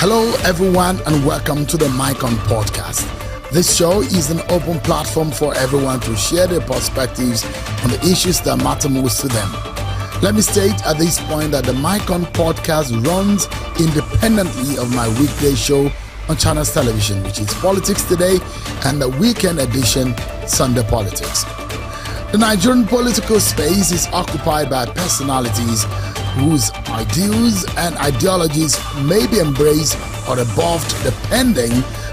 Hello, everyone, and welcome to the Micon Podcast. This show is an open platform for everyone to share their perspectives on the issues that matter most to them. Let me state at this point that the Micon Podcast runs independently of my weekday show on Channels Television, which is Politics Today, and the weekend edition, Sunday Politics. The Nigerian political space is occupied by personalities whose ideals and ideologies may be embraced or rebuffed depending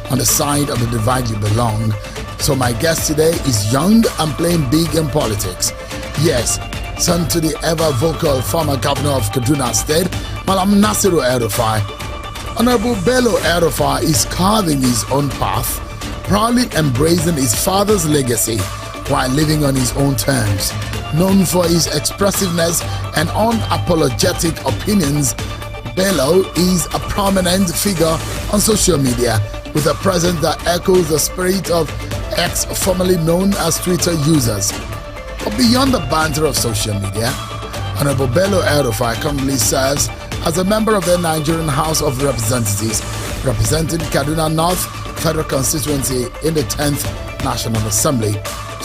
on the side of the divide you belong. So my guest today is young and playing big in politics. Yes, son to the ever-vocal former governor of Kaduna State, Malam Nasiru El-Rufai. Honorable Bello El-Rufai is carving his own path, proudly embracing his father's legacy while living on his own terms. Known for his expressiveness and unapologetic opinions, Bello is a prominent figure on social media with a presence that echoes the spirit of X, formerly known as Twitter users. But beyond the banter of social media, Honorable Bello El-Rufai currently serves as a member of the Nigerian House of Representatives, representing Kaduna North Federal Constituency in the 10th National Assembly,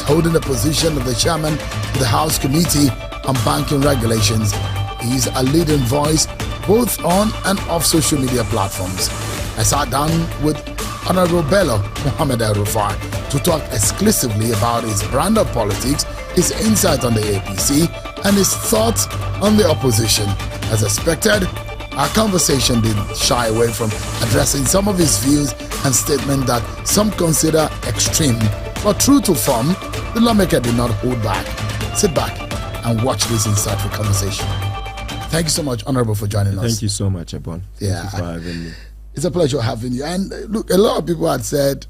holding the position of the chairman of the House Committee on Banking Regulations. He is a leading voice both on and off social media platforms. I sat down with Honorable Bello Muhammad El-Rufai to talk exclusively about his brand of politics, his insight on the APC, and his thoughts on the opposition. As expected, our conversation didn't shy away from addressing some of his views and statements that some consider extreme. But true to form, the lawmaker did not hold back. Sit back and watch this insightful conversation. Thank you so much, Honorable, for joining us. Thank you so much, Abon. Thank you for having me. It's a pleasure having you. And look, a lot of people had said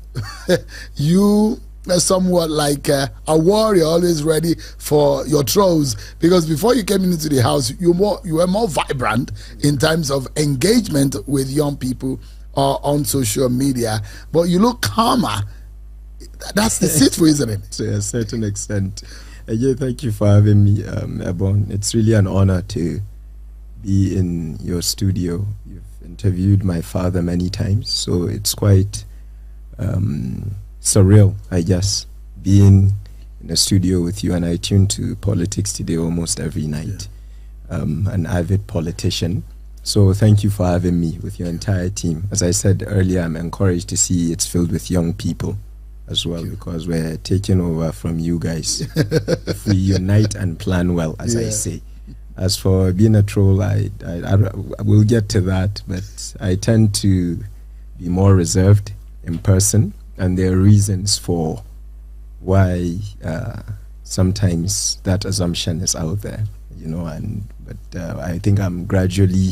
you are somewhat like a warrior, always ready for your throws, because before you came into the house, you were more vibrant in terms of engagement with young people on social media. But you look calmer. That's deceitful, isn't it? To a certain extent. Yeah, thank you for having me, Abon. It's really an honor to be in your studio. You've interviewed my father many times, so it's quite surreal, I guess, being in a studio with you. And I tune to Politics Today almost every night. Yeah. An avid politician. So thank you for having me with your entire team. As I said earlier, I'm encouraged to see it's filled with young people as well, because we're taking over from you guys if we unite and plan well, as I say. As for being a troll, I will get to that, but I tend to be more reserved in person, and there are reasons for why sometimes that assumption is out there, but I think I'm gradually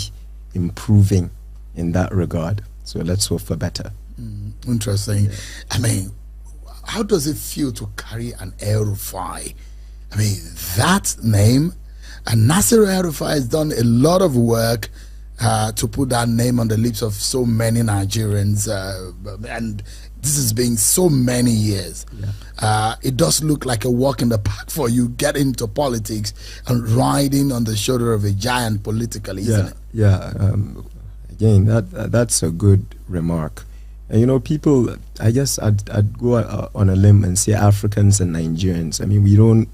improving in that regard, so let's hope for better. Interesting. I mean, how does it feel to carry an El-Rufai? I mean, that name, and Nasiru El-Rufai has done a lot of work to put that name on the lips of so many Nigerians, and this has been so many years. It does look like a walk in the park for you getting into politics and riding on the shoulder of a giant politically, isn't it? Again, that's a good remark. And people, I guess I'd go on a limb and say Africans and Nigerians. I mean,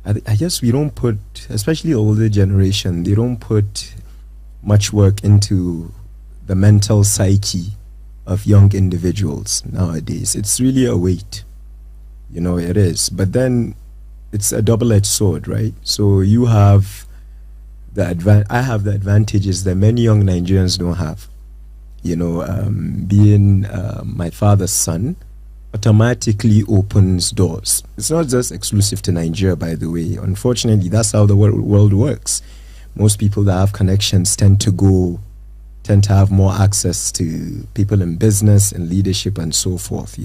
I guess we don't put, especially the older generation, they don't put much work into the mental psyche of young individuals nowadays. It's really a weight, it is. But then it's a double-edged sword, right? So you have I have the advantages that many young Nigerians don't have. Being my father's son automatically opens doors. It's not just exclusive to Nigeria, by the way. Unfortunately, that's how the world works. Most people that have connections tend to have more access to people in business and leadership and so forth,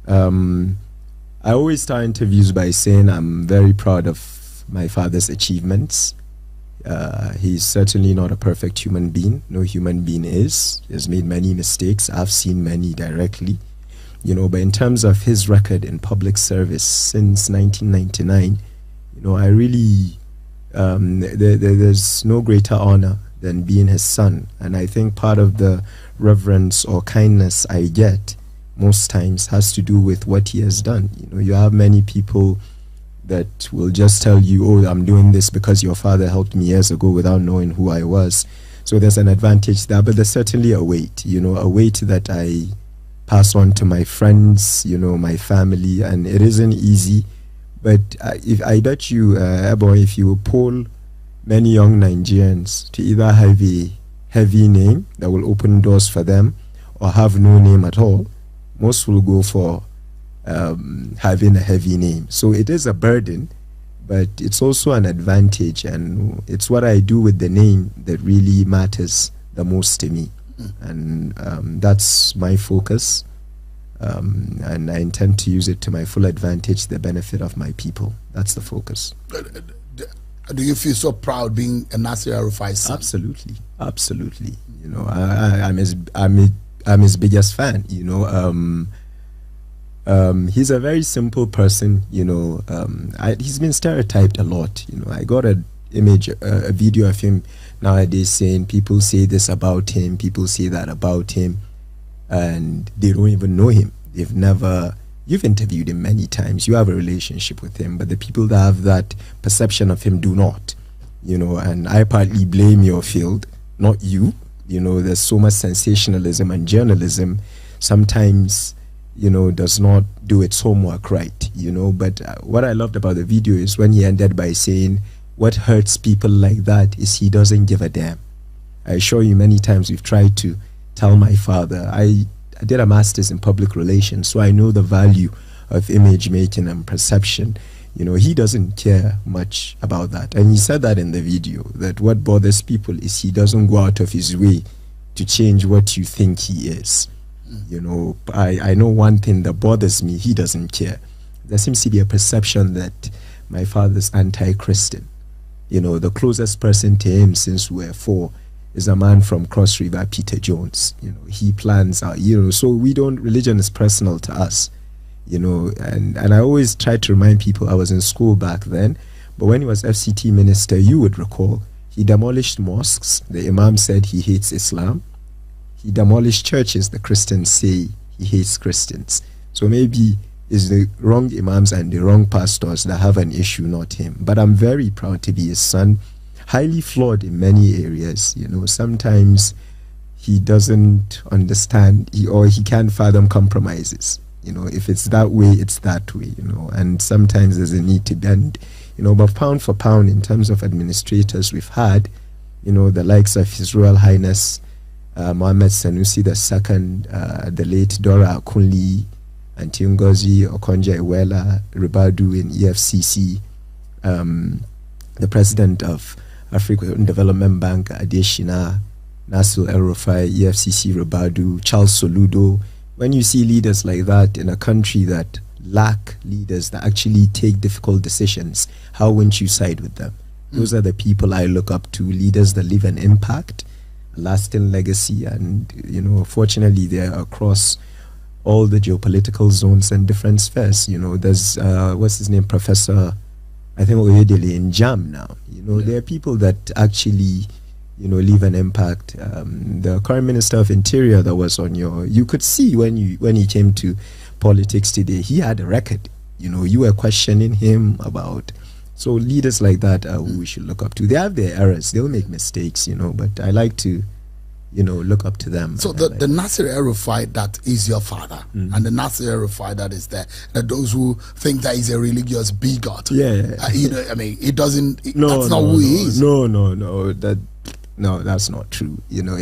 I always start interviews by saying I'm very proud of my father's achievements. He's certainly not a perfect human being. No human being is. He has made many mistakes. I've seen many directly. But in terms of his record in public service since 1999, I really, there's no greater honor than being his son. And I think part of the reverence or kindness I get most times has to do with what he has done. You know, you have many people that will just tell you, oh, I'm doing this because your father helped me years ago, without knowing who I was. So there's an advantage there, but there's certainly a weight, you know, a weight that I pass on to my friends, you know, my family, and it isn't easy. But if I bet you, Ebo, if you poll many young Nigerians to either have a heavy name that will open doors for them or have no name at all, most will go for having a heavy name. So it is a burden, but it's also an advantage, and it's what I do with the name that really matters the most to me. And that's my focus, and I intend to use it to my full advantage, the benefit of my people. That's the focus. Do you feel so proud being a Nasir El-Rufai son? Absolutely, absolutely. You know, I'm his biggest fan. You know, he's a very simple person. You know, he's been stereotyped a lot. You know, I got a video of him nowadays saying people say this about him, people say that about him, and they don't even know him. They've never. You've interviewed him many times. You have a relationship with him, but the people that have that perception of him do not. You know, and I partly blame your field, not you. You know, there's so much sensationalism, and journalism sometimes, you know, does not do its homework right, you know. But what I loved about the video is when he ended by saying, what hurts people like that is he doesn't give a damn. I assure you many times we've tried to tell my father, I did a master's in public relations, so I know the value of image making and perception. You know, he doesn't care much about that. And he said that in the video, that what bothers people is he doesn't go out of his way to change what you think he is. You know, I know one thing that bothers me, he doesn't care. There seems to be a perception that my father's anti-Christian. You know, the closest person to him since we were 4 is a man from Cross River, Peter Jones. You know, he plans out, you know, so we don't, religion is personal to us, you know, and I always try to remind people, I was in school back then, but when he was FCT minister, you would recall, he demolished mosques. The Imam said he hates Islam. He demolished churches. The Christians say he hates Christians. So maybe it's the wrong imams and the wrong pastors that have an issue, not him. But I'm very proud to be his son. Highly flawed in many areas. You know, sometimes he doesn't understand or he can't fathom compromises. You know, if it's that way, it's that way, you know. And sometimes there's a need to bend. You know, but pound for pound, in terms of administrators we've had, you know, the likes of His Royal Highness Mohammed Sanusi II, the late Dora Akunli, Aunty Ngozi Okonjo-Iweala, Ribadu in EFCC, the president of African Development Bank, Adeshina, Nasir El-Rufai, EFCC Ribadu, Charles Soludo. When you see leaders like that in a country that lack leaders that actually take difficult decisions, how wouldn't you side with them? Those are the people I look up to, leaders that leave an impact, a lasting legacy, and, you know, fortunately they're across all the geopolitical zones and different spheres. You know, there's, what's his name, Professor, I think, Oyedele in JAM now. You know, there are people that actually, you know, leave an impact. The current Minister of Interior that was on your, you could see when he came to politics today, he had a record. You know, you were questioning him about. So leaders like that are who we should look up to. They have their errors, they'll make mistakes, you know, but I like to, you know, look up to them. So the Nasir El-Rufai that is your father, and the Nasir El-Rufai that is there, that those who think that he's a religious bigot, you know, I mean, it doesn't. That's not who he is. No, that's not true. You know,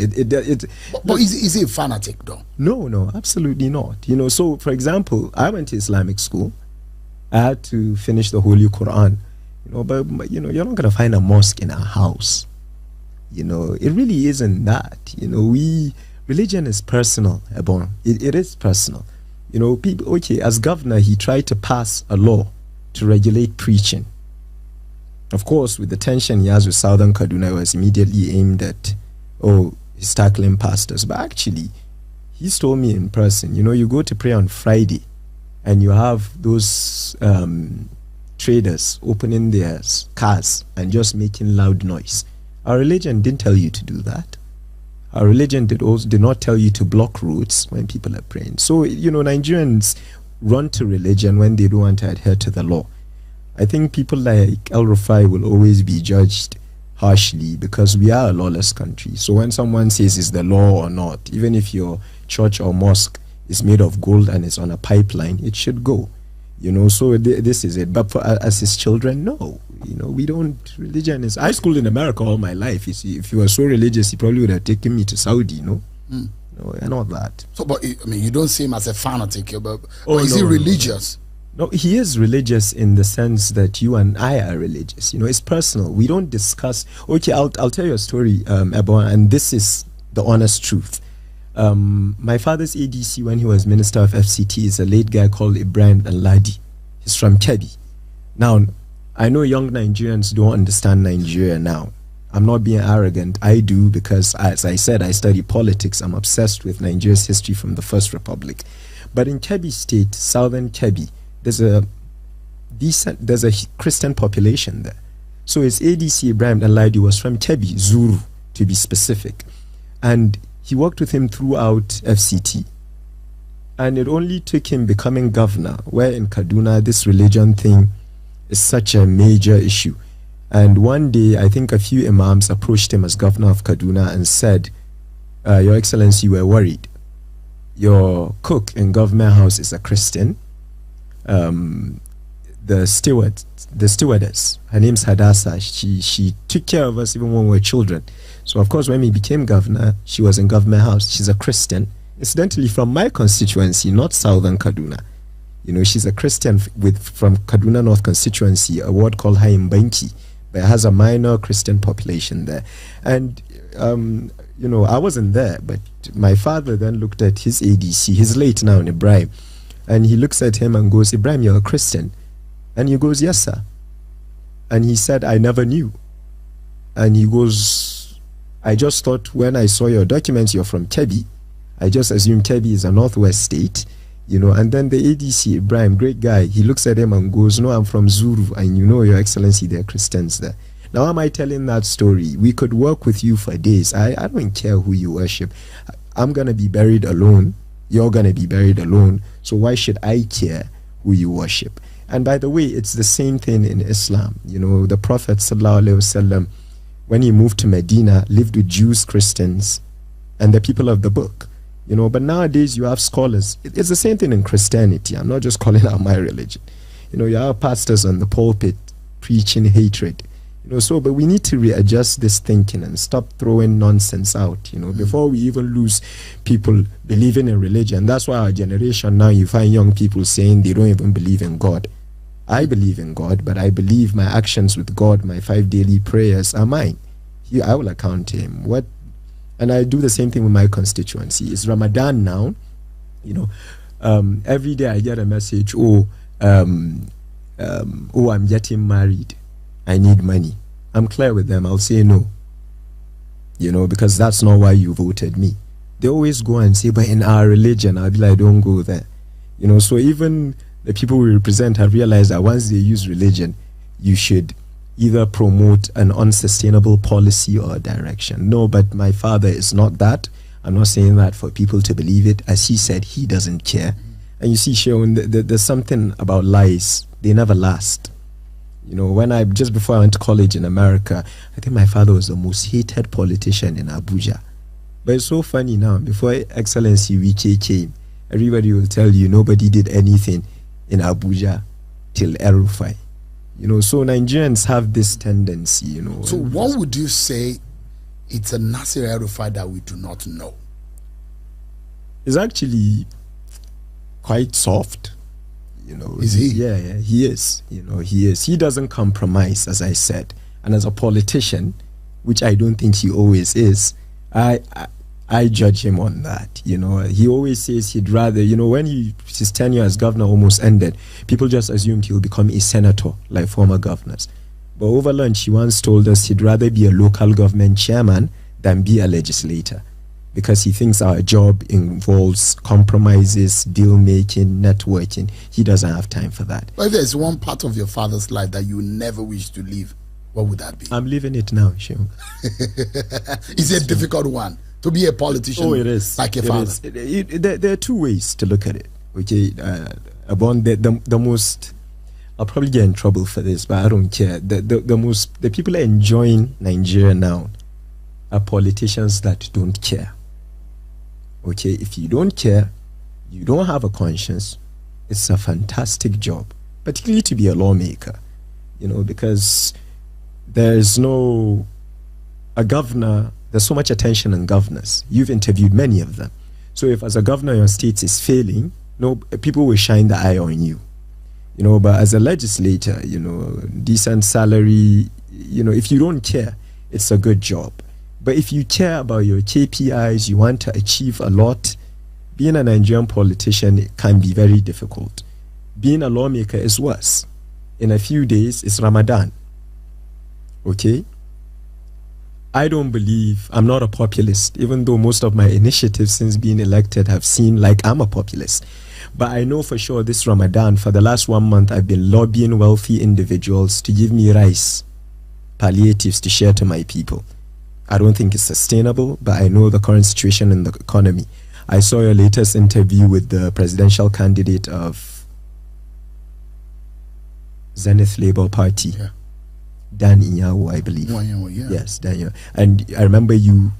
But is he a fanatic though? No, absolutely not. You know, so for example, I went to Islamic school. I had to finish the Holy Quran. You know, but you know, you're not gonna find a mosque in our house. You know, it really isn't that. You know, religion is personal, Ebon. It is personal. You know, people, okay, as governor, he tried to pass a law to regulate preaching. Of course, with the tension he has with Southern Kaduna, it was immediately aimed at, he's tackling pastors. But actually, he's told me in person, you know, you go to pray on Friday and you have those traders opening their cars and just making loud noise. Our religion didn't tell you to do that. Our religion did not tell you to block roads when people are praying. So, Nigerians run to religion when they don't want to adhere to the law. I think people like El-Rufai will always be judged harshly because we are a lawless country. So when someone says it's the law or not, even if your church or mosque is made of gold and it's on a pipeline, it should go. So this is it. But for us as children, no. We don't. Religion is. I schooled in America all my life. You see, if you were so religious, you probably would have taken me to Saudi. No, and all that. So, but you don't see him as a fanatic, but is he religious? No, he is religious in the sense that you and I are religious. It's personal. We don't discuss. Okay, I'll tell you a story, Ebon, and this is the honest truth. My father's ADC when he was Minister of FCT is a late guy called Ibrahim Al-Ladi. He's from Kebbi. Now, I know young Nigerians don't understand Nigeria now. I'm not being arrogant. I do because, as I said, I study politics. I'm obsessed with Nigeria's history from the First Republic. But in Kebbi State, southern Kebbi, there's a Christian population there. So his ADC Ibrahim Al-Ladi was from Kebbi, Zuru, to be specific. And he worked with him throughout FCT. And it only took him becoming governor, where in Kaduna, this religion thing is such a major issue. And one day, I think a few imams approached him as governor of Kaduna and said, Your Excellency, we're worried. Your cook in government house is a Christian. The stewardess, her name's Hadassah, she took care of us even when we were children. So of course when we became governor, she was in government house. She's a Christian, incidentally from my constituency, not southern Kaduna. She's a Christian from Kaduna North constituency, a ward called Haimbanki, but it has a minor Christian population there. And I wasn't there, but my father then looked at his ADC, he's late now, Ibrahim, and he looks at him and goes, Ibrahim, you're a Christian? And he goes, yes, sir. And he said, I never knew. And he goes, I just thought when I saw your documents, you're from Kebbi. I just assumed Kebbi is a northwest state, and then the ADC, Ibrahim, great guy, he looks at him and goes, no, I'm from Zuru, and Your Excellency, there are Christians there. Now, am I telling that story? We could work with you for days. I don't care who you worship. I'm going to be buried alone. You're going to be buried alone. So why should I care who you worship? And by the way, it's the same thing in Islam. The Prophet ﷺ, when he moved to Medina, lived with Jews, Christians, and the people of the book. But nowadays you have scholars. It's the same thing in Christianity. I'm not just calling out my religion. You have pastors on the pulpit preaching hatred. But we need to readjust this thinking and stop throwing nonsense out, before we even lose people believing in religion. That's why our generation now, you find young people saying they don't even believe in God. I believe in God, but I believe my actions with God, my 5 daily prayers are mine. I will account to him. And I do the same thing with my constituency. It's Ramadan now. Every day I get a message, I'm getting married. I need money. I'm clear with them. I'll say no. Because that's not why you voted me. They always go and say, but in our religion, I'll be like, don't go there. So even the people we represent have realized that once they use religion, you should either promote an unsustainable policy or direction. No, but my father is not that. I'm not saying that for people to believe it. As he said, he doesn't care. And you see, Shaun, there's something about lies. They never last. Just before I went to college in America, I think my father was the most hated politician in Abuja. But it's so funny now, before Excellency Wike came, everybody will tell you nobody did anything in Abuja till El-Rufai. So Nigerians have this tendency, So what would you say it's a Nasir El-Rufai that we do not know? It's actually quite soft. Is he? Yeah, he is. He is. He doesn't compromise, as I said. And as a politician, which I don't think he always is, I judge him on that. He always says he'd rather, when his tenure as governor almost ended, people just assumed he'll become a senator like former governors. But over lunch, he once told us he'd rather be a local government chairman than be a legislator, because he thinks our job involves compromises, deal making, networking. He doesn't have time for that. But if there's one part of your father's life that you never wish to leave, what would that be? I'm leaving it now, Shehu. It's a difficult one to be a politician. Oh, it is. Like a father. There are two ways to look at it. Okay, about the most. I'll probably get in trouble for this, but I don't care. The people enjoying Nigeria now are politicians that don't care. Okay, if you don't care, you don't have a conscience, it's a fantastic job, particularly to be a lawmaker, because there's no a governor. There's so much attention on governors. You've interviewed many of them. So if as a governor your state is failing, people will shine the eye on you. But as a legislator, decent salary, if you don't care, it's a good job. But if you care about your KPIs, you want to achieve a lot, being a Nigerian politician can be very difficult. Being a lawmaker is worse. In a few days, it's Ramadan. Okay? I'm not a populist, even though most of my initiatives since being elected have seemed like I'm a populist. But I know for sure this Ramadan, for the last 1 month, I've been lobbying wealthy individuals to give me rice, palliatives to share to my people. I don't think it's sustainable, but I know the current situation in the economy. I saw your latest interview with the presidential candidate of Zenith Labour Party, Dan Inyawo, I believe. Yes, Dan Inyawo. And I remember him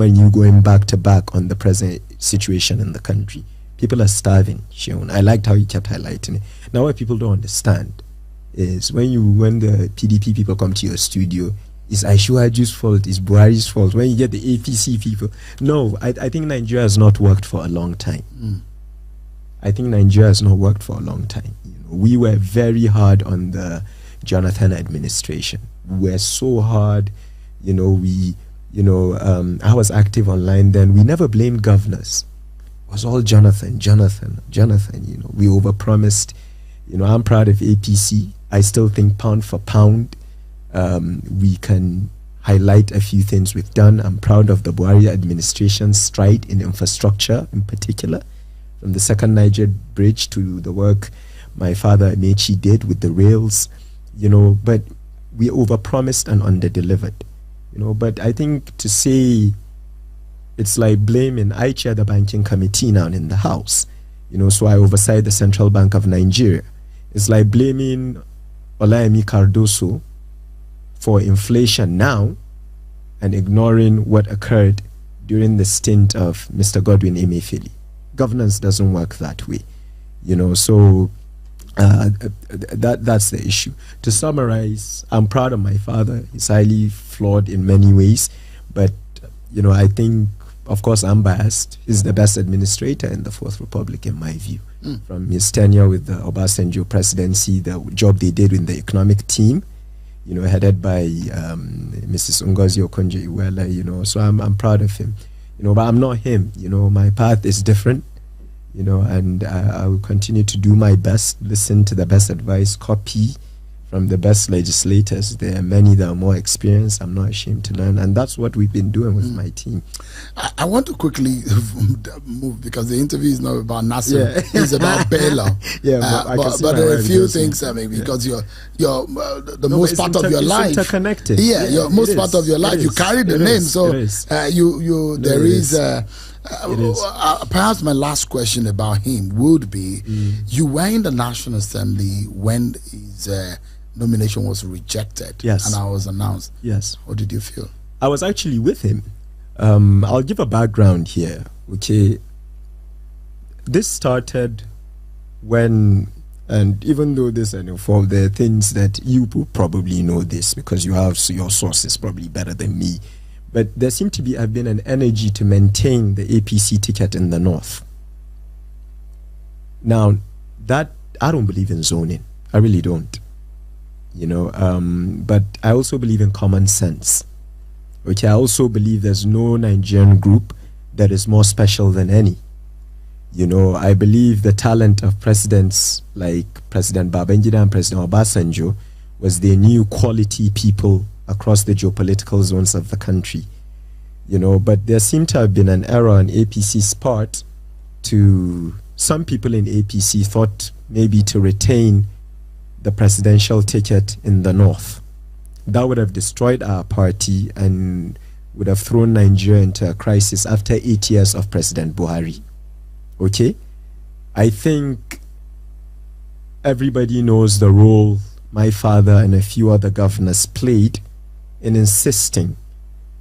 and you going back to back on the present situation in the country. People are starving, Sean. I liked how you kept highlighting it. Now, what people don't understand is when the PDP people come to your studio, it's Aishuaju's fault, it's Buhari's fault. When you get the APC people, no, I think Nigeria has not worked for a long time. I think Nigeria has not worked for a long time. We were very hard on the Jonathan administration. We were so hard, I was active online then. We never blamed governors. It was all Jonathan. We overpromised. I'm proud of APC. I still think pound for pound, we can highlight a few things we've done. I'm proud of the Buhari administration's stride in infrastructure in particular, from the second Niger bridge to the work my father Amechi did with the rails, but we overpromised and underdelivered, but I think to say it's like blaming, I chair the banking committee now in the house, so I oversight the Central Bank of Nigeria. It's like blaming Olayemi Cardoso for inflation now and ignoring what occurred during the stint of Mr. Godwin Emefiele. Governance doesn't work that way, so that's the issue. To summarize, I'm proud of my father. He's highly flawed in many ways, but I think, of course, I'm biased. He's the best administrator in the Fourth Republic, in my view. From his tenure with the Obasanjo presidency, the job they did in the economic team, headed by Mrs. Ngozi Okonjo-Iweala, so I'm proud of him. But I'm not him. My path is different. And I will continue to do my best, listen to the best advice, copy from the best legislators. There are many that are more experienced. I'm not ashamed to learn, and that's what we've been doing with my team. I want to quickly move, because the interview is not about Nasser, it's about Bello. But there are a few things, because you're the most part of your life. Interconnected. Most part of your life. You carry the name, so there is. Perhaps my last question about him would be: you were in the National Assembly when his nomination was rejected, and I was announced. Yes. What did you feel? I was actually with him. I'll give a background here. Okay, this started when, and even though this and for there are things that you probably know this because you have your sources probably better than me. But there seemed to have been an energy to maintain the APC ticket in the north. Now, that I don't believe in zoning. I really don't. But I also believe in common sense. Okay, I also believe there's no Nigerian group that is more special than any. I believe the talent of presidents like President Babangida and President Obasanjo was they knew quality people across the geopolitical zones of the country, but there seemed to have been an error on APC's part. To some people in APC thought maybe to retain the presidential ticket in the north, that would have destroyed our party and would have thrown Nigeria into a crisis after 8 years of President Buhari. Okay? I think everybody knows the role my father and a few other governors played in insisting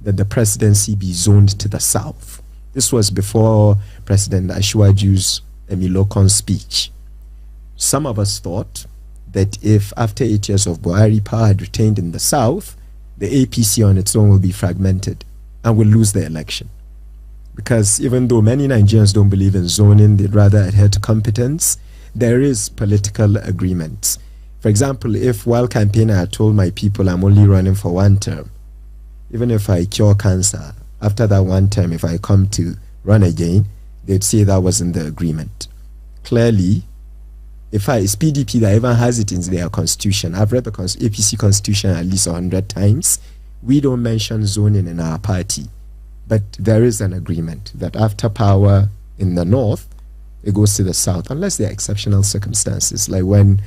that the presidency be zoned to the south. This was before President Asiwaju's Emilokon speech. Some of us thought that if after 8 years of Buhari, power had retained in the south, the APC on its own will be fragmented and will lose the election. Because even though many Nigerians don't believe in zoning, they'd rather adhere to competence, there is political agreement. For example, if while campaigning I told my people I'm only running for 1 term, even if I cure cancer, after that 1 term, if I come to run again, they'd say that wasn't the agreement. Clearly, it's PDP that even has it in their constitution. I've read the APC constitution at least 100 times. We don't mention zoning in our party. But there is an agreement that after power in the north, it goes to the south, unless there are exceptional circumstances, like when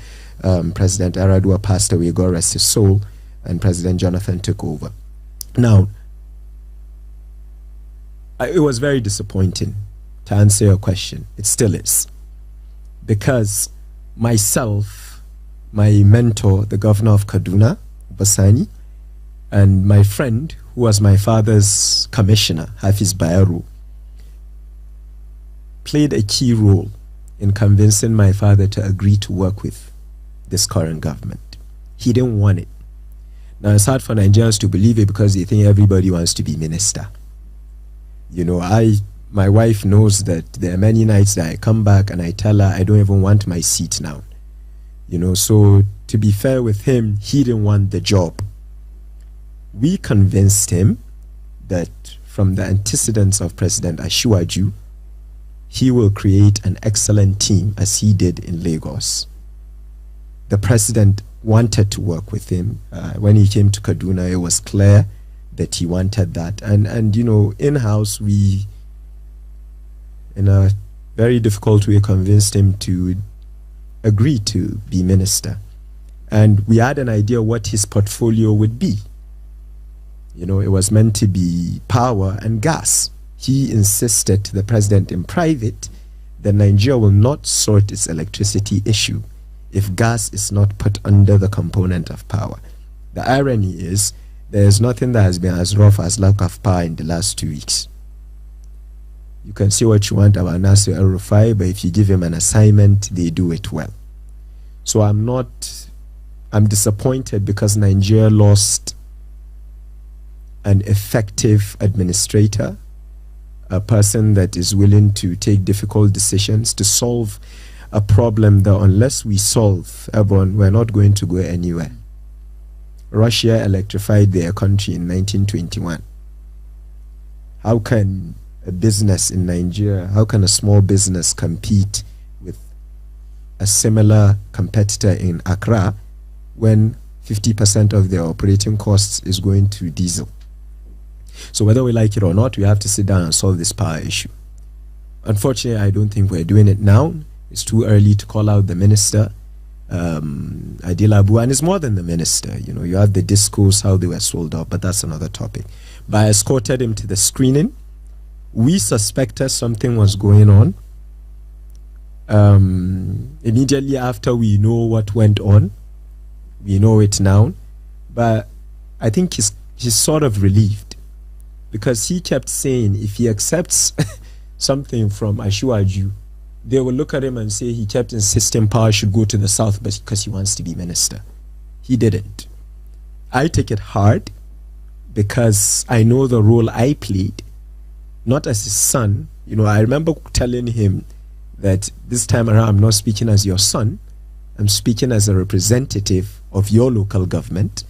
President Aradua passed away, God rest his soul, and President Jonathan took over. Now, it was very disappointing, to answer your question. It still is. Because myself, my mentor, the governor of Kaduna, Basani, and my friend, who was my father's commissioner, Hafiz Bayero, played a key role in convincing my father to agree to work with this current government. He didn't want it. Now, it's hard for Nigerians to believe it because they think everybody wants to be minister. You know, my wife knows that there are many nights that I come back and I tell her I don't even want my seat now. You know, so to be fair with him, he didn't want the job. We convinced him that from the antecedents of President Asiwaju, he will create an excellent team as he did in Lagos. The president wanted to work with him. When he came to Kaduna, it was clear that he wanted that. And you know, in-house, we, in a very difficult way, convinced him to agree to be minister. And we had an idea what his portfolio would be. You know, it was meant to be power and gas. He insisted to the president in private that Nigeria will not sort its electricity issue if gas is not put under the component of power. The irony is, there is nothing that has been as rough as lack of power in the last 2 weeks. You can say what you want about Bello El-Rufai, but if you give him an assignment, they do it well. So I'm disappointed because Nigeria lost an effective administrator, a person that is willing to take difficult decisions to solve a problem that unless we solve, Ebon, we're not going to go anywhere. Russia electrified their country in 1921. How can a business in Nigeria, how can a small business compete with a similar competitor in Accra when 50% of their operating costs is going to diesel? So whether we like it or not, we have to sit down and solve this power issue. Unfortunately, I don't think we're doing it now. It's too early to call out the minister, Adil Abu, and it's more than the minister. You know, you have the discourse, how they were sold out, but that's another topic. But I escorted him to the screening. We suspected something was going on. Immediately after we know what went on, we know it now, but I think he's sort of relieved because he kept saying if he accepts something from Asiwaju, they will look at him and say he kept insisting power should go to the south because he wants to be minister. He didn't. I take it hard because I know the role I played, not as his son. You know, I remember telling him that this time around I'm not speaking as your son, I'm speaking as a representative of your local government,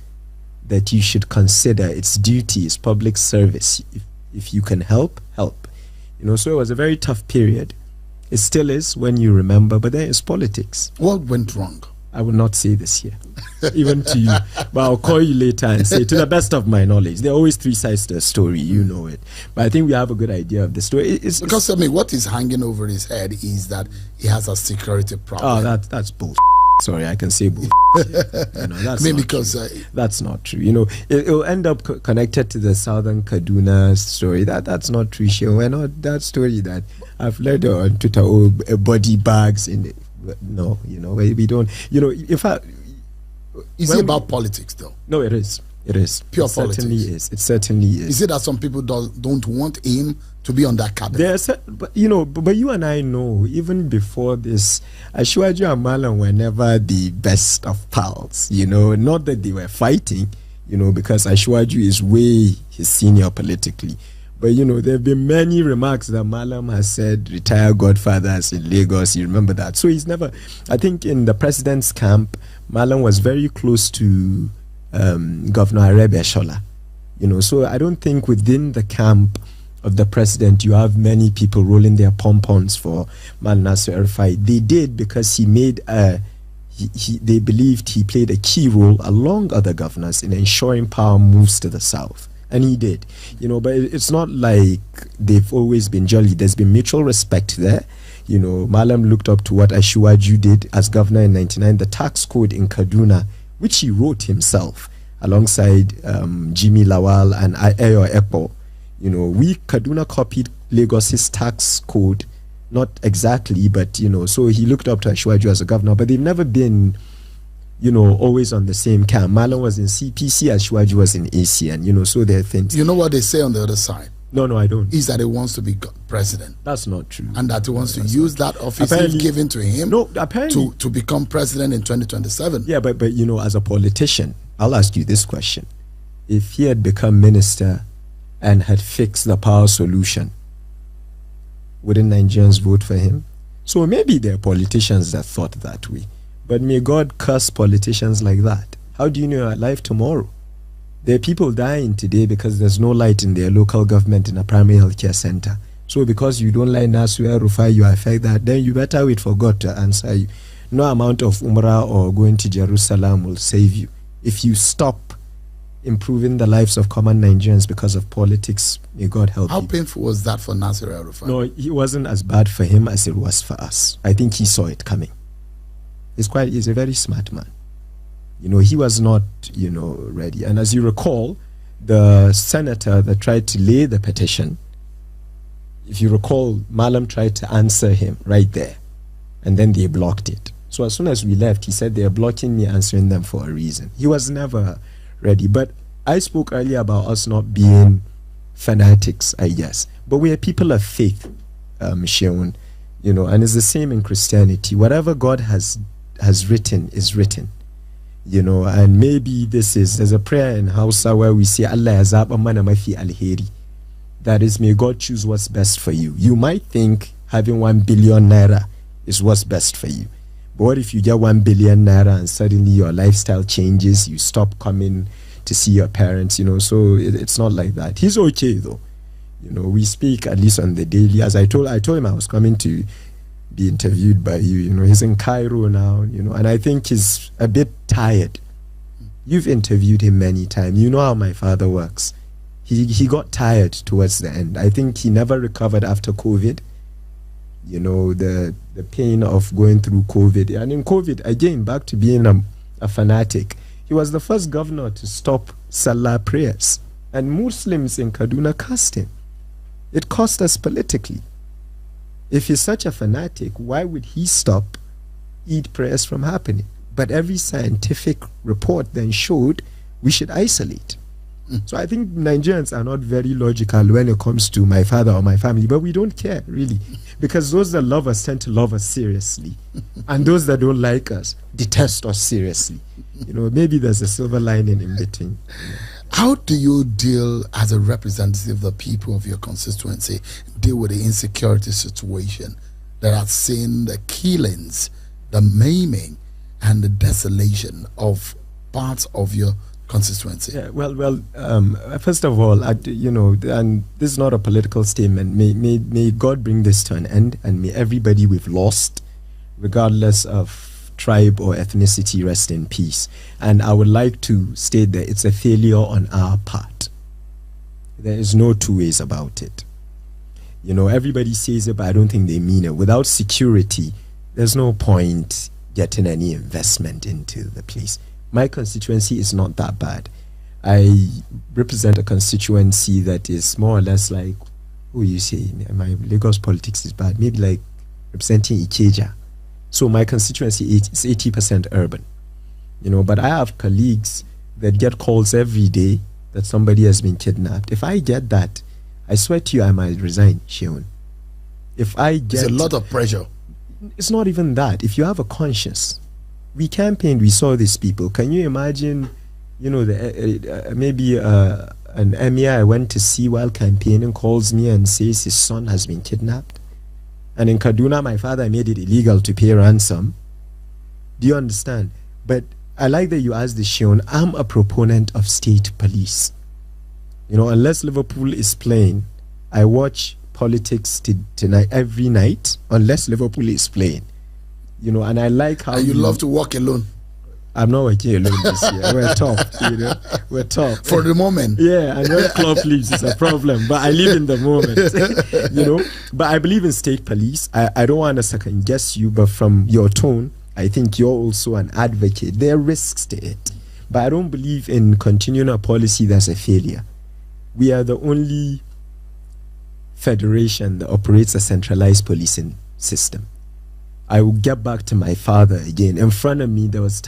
that you should consider its duty, its public service. If you can help, help. You know, so it was a very tough period. It still is when you remember, but then it's politics. What went wrong? I will not say this here, even to you. But I'll call you later and say, to the best of my knowledge, there are always 3 sides to a story, you know it. But I think we have a good idea of the story. Because, I mean, what is hanging over his head is that he has a security problem. Oh, that's bullshit. Sorry, I can say bull. That's that's not true. It'll end up connected to the Southern Kaduna story. That's not true. We're not that story that I've read on Twitter. Body bags in the, no. We don't. If I. Is it about politics though? No, it is. It is pure politics. It certainly is. Is it that some people don't want him to be on that cabinet? But you and I know, even before this, Ashwaju and Malam were never the best of pals. Not that they were fighting, because Ashwaju is way his senior politically. But there have been many remarks that Malam has said, retired godfathers in Lagos. You remember that? So he's never. I think in the president's camp, Malam was very close to Governor Arebe Shola. So I don't think within the camp of the president you have many people rolling their pom-poms for Malam Nasir El-Rufai. They did because he made they believed he played a key role along other governors in ensuring power moves to the south. And he did. But it's not like they've always been jolly. There's been mutual respect there. Malam looked up to what Ashwaju did as governor in 1999, the tax code in Kaduna, which he wrote himself alongside Jimmy Lawal and Ayo Ekpo. We Kaduna copied Lagos's tax code, not exactly, but so he looked up to Ashwaju as a governor, but they've never been always on the same camp. Malam was in CPC, Ashwaju was in ACN, so there are things. You know what they say on the other side? No, I don't. Is that he wants to be president. That's not true. And that he wants to use that office given to him to become president in 2027. Yeah, but as a politician, I'll ask you this question. If he had become minister and had fixed the power solution, wouldn't Nigerians vote for him? So maybe there are politicians that thought that way. But may God curse politicians like that. How do you know you're alive tomorrow? There are people dying today because there's no light in their local government in a primary healthcare center. So because you don't like Nasir El-Rufai, you affect that, then you better wait for God to answer you. No amount of Umrah or going to Jerusalem will save you. If you stop improving the lives of common Nigerians because of politics, may God help you. How painful was that for Nasir El-Rufai? No, it wasn't as bad for him as it was for us. I think he saw it coming. He's a very smart man. He was not, ready. And as you recall, the senator that tried to lay the petition, if you recall, Malam tried to answer him right there. And then they blocked it. So as soon as we left, he said, they are blocking me answering them for a reason. He was never ready. But I spoke earlier about us not being fanatics, I guess. But we are people of faith, Sheon. And it's the same in Christianity. Whatever God has written is written. And maybe there's a prayer in Hausa where we say, Allah yazaba mana mafi alheri. That is, may God choose what's best for you. You might think having 1 billion naira is what's best for you. But what if you get 1 billion naira and suddenly your lifestyle changes, you stop coming to see your parents, so it's not like that. He's okay though. We speak at least on the daily. As I told him I was coming to be interviewed by you. He's in Cairo now, and I think he's a bit tired. You've interviewed him many times. You know how my father works. He got tired towards the end. I think he never recovered after COVID. The pain of going through COVID. And in COVID, again, back to being a fanatic. He was the first governor to stop Salah prayers. And Muslims in Kaduna cursed him. It cost us politically. If he's such a fanatic, why would he stop Eid prayers from happening? But every scientific report then showed we should isolate. So I think Nigerians are not very logical when it comes to my father or my family, but we don't care, really. Because those that love us tend to love us seriously. And those that don't like us detest us seriously. Maybe there's a silver lining in between. How do you deal as a representative of the people of your constituency, deal with the insecurity situation that has seen the killings, the maiming, and the desolation of parts of your constituency? Yeah, well, first of all, and this is not a political statement. May God bring this to an end, and may everybody we've lost, regardless of tribe or ethnicity, rest in peace. And I would like to state that it's a failure on our part. There is no two ways about it. Everybody says it, but I don't think they mean it. Without security, there's no point getting any investment into the place. My constituency is not that bad. I represent a constituency that is more or less like, who you say, my Lagos politics is bad, maybe like representing Ikeja. So my constituency is 80% urban, you know, but I have colleagues that get calls every day that somebody has been kidnapped. If I get that, I swear to you, I might resign, Sheon. If I get... It's a lot of pressure. It's not even that. If you have a conscience, we campaigned, we saw these people. Can you imagine, you know, maybe an emir I went to see while campaigning calls me and says his son has been kidnapped? And in Kaduna, my father made it illegal to pay ransom. Do you understand? But I like that you asked this, Sheon. I'm a proponent of state police. You know, unless Liverpool is playing, I watch politics tonight every night, unless Liverpool is playing. You know, and I like how you love to walk alone. I'm not working alone this year. We're tough, you know. We're tough. For the moment. Yeah, and when club leaves, it's a problem. But I live in the moment, you know. But I believe in state police. I don't want to second guess you, but from your tone, I think you're also an advocate. There are risks to it. But I don't believe in continuing a policy that's a failure. We are the only federation that operates a centralized policing system. I will get back to my father again. In front of me, there was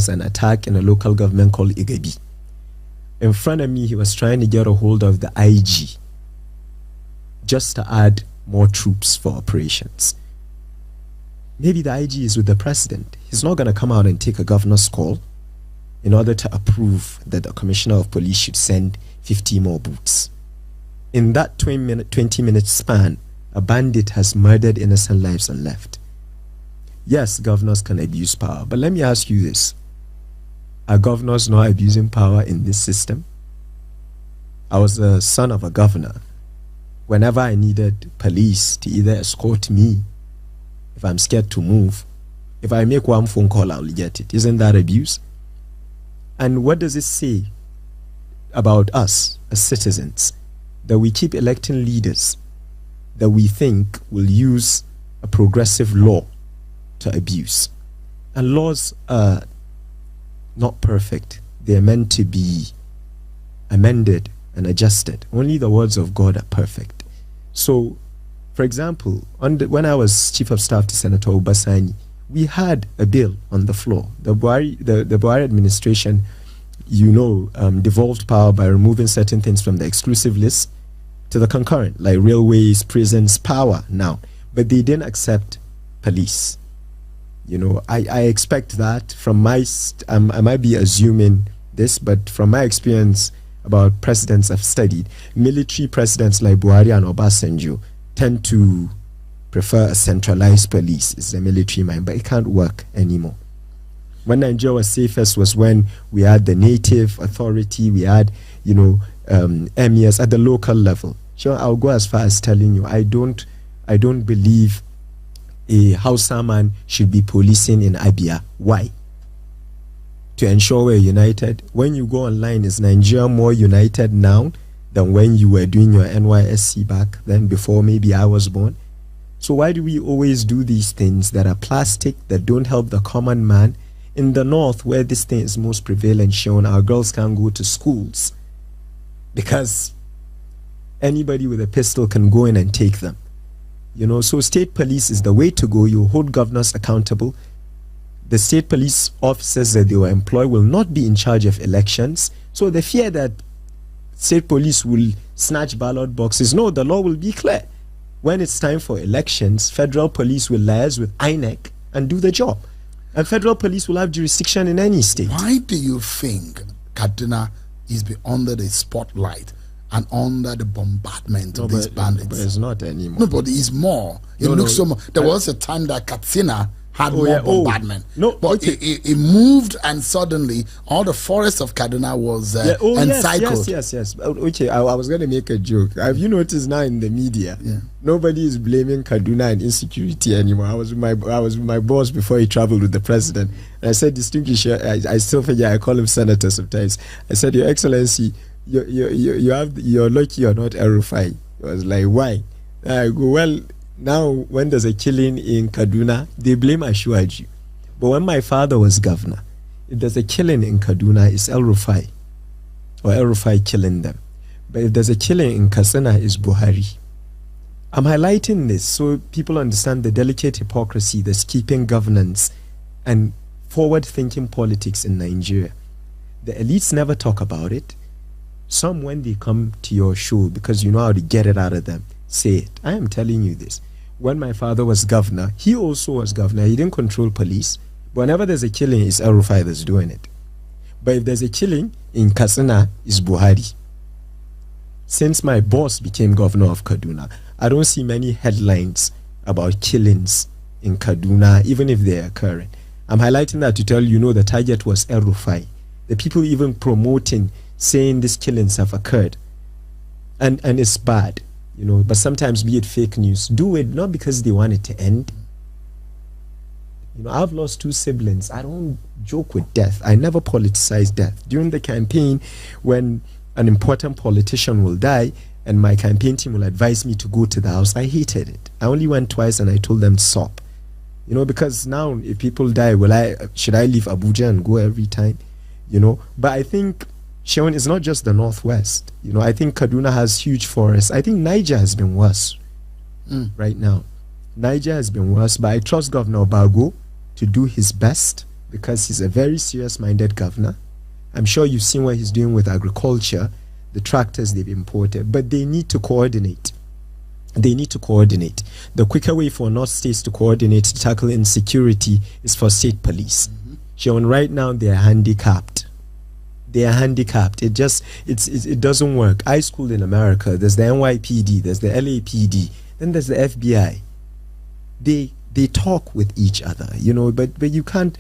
an attack in a local government called Igabi. In front of me, he was trying to get a hold of the IG just to add more troops for operations. Maybe the IG is with the president. He's not going to come out and take a governor's call in order to approve that the commissioner of police should send 50 more boots. In that 20-minute span, a bandit has murdered innocent lives and left. Yes, governors can abuse power, but let me ask you this. Are governors not abusing power in this system? I was the son of a governor. Whenever I needed police to either escort me, if I'm scared to move, if I make one phone call, I'll get it. Isn't that abuse? And what does it say about us as citizens? That we keep electing leaders that we think will use a progressive law to abuse. And laws are not perfect. They're meant to be amended and adjusted. Only the words of God are perfect. So, for example, when I was Chief of Staff to Senator Obasani, we had a bill on the floor. The Buhari administration, you know, devolved power by removing certain things from the exclusive list to the concurrent, like railways, prisons, power now. But they didn't accept police. You know, I expect that from I might be assuming this, but from my experience about presidents I've studied, military presidents like Buhari and Obasanjo tend to prefer a centralized police. It's the military mind, but it can't work anymore. When Nigeria was safest was when we had the native authority, we had, you know, emirs at the local level. Sure, I'll go as far as telling you, I don't believe a Hausa man should be policing in Abia. Why? To ensure we're united. When you go online, is Nigeria more united now than when you were doing your NYSC back then, before maybe I was born? So why do we always do these things that are plastic, that don't help the common man? In the north, where this thing is most prevalent, shown, our girls can't go to schools because anybody with a pistol can go in and take them. You know, so state police is the way to go. You hold governors accountable. The state police officers that they will employ will not be in charge of elections. So the fear that state police will snatch ballot boxes, no, the law will be clear. When it's time for elections, federal police will liaise with INEC and do the job. And federal police will have jurisdiction in any state. Why do you think Kaduna is under the spotlight and under the bombardment of these bandits? But it's not anymore. No, but it's more. It looks so more. There was a time that Katsina had more bombardment. No, but okay. it moved, and suddenly all the forest of Kaduna was encircled. Yes. Okay, I was going to make a joke. Have you noticed now in the media, nobody is blaming Kaduna and insecurity anymore? I was with my boss before he traveled with the president, and I said, distinguished, I still forget, I call him senator sometimes. I said, Your Excellency, you're lucky you're not El-Rufai. I was like, why? I go, well, now when there's a killing in Kaduna, they blame Ashwaju. But when my father was governor, if there's a killing in Kaduna, it's El-Rufai, or El-Rufai killing them. But if there's a killing in Katsina, it's Buhari. I'm highlighting this so people understand the delicate hypocrisy that's keeping governance and forward-thinking politics in Nigeria. The elites never talk about it. Some, when they come to your show, because you know how to get it out of them, say it. I am telling you this. When my father was governor, he also was governor. He didn't control police. But whenever there's a killing, it's El-Rufai that's doing it. But if there's a killing in Katsina, it's Buhari. Since my boss became governor of Kaduna, I don't see many headlines about killings in Kaduna, even if they're occurring. I'm highlighting that to tell you, the target was El-Rufai. The people even promoting, saying these killings have occurred. And it's bad, but sometimes be it fake news. Do it not because they want it to end. I've lost 2 siblings. I don't joke with death. I never politicize death. During the campaign, when an important politician will die, and my campaign team will advise me to go to the house, I hated it. I only went twice and I told them to stop. Because now if people die, should I leave Abuja and go every time? But I think, Shaun, it's not just the Northwest. I think Kaduna has huge forests. I think Niger has been worse right now. Niger has been worse, but I trust Governor Bago to do his best because he's a very serious-minded governor. I'm sure you've seen what he's doing with agriculture, the tractors they've imported, but they need to coordinate. They need to coordinate. The quicker way for North states to coordinate to tackle insecurity is for state police. Shaun, right now they are handicapped. They are handicapped. It doesn't work. I schooled in America. There's the NYPD, there's the LAPD, then there's the FBI. They talk with each other, but you can't.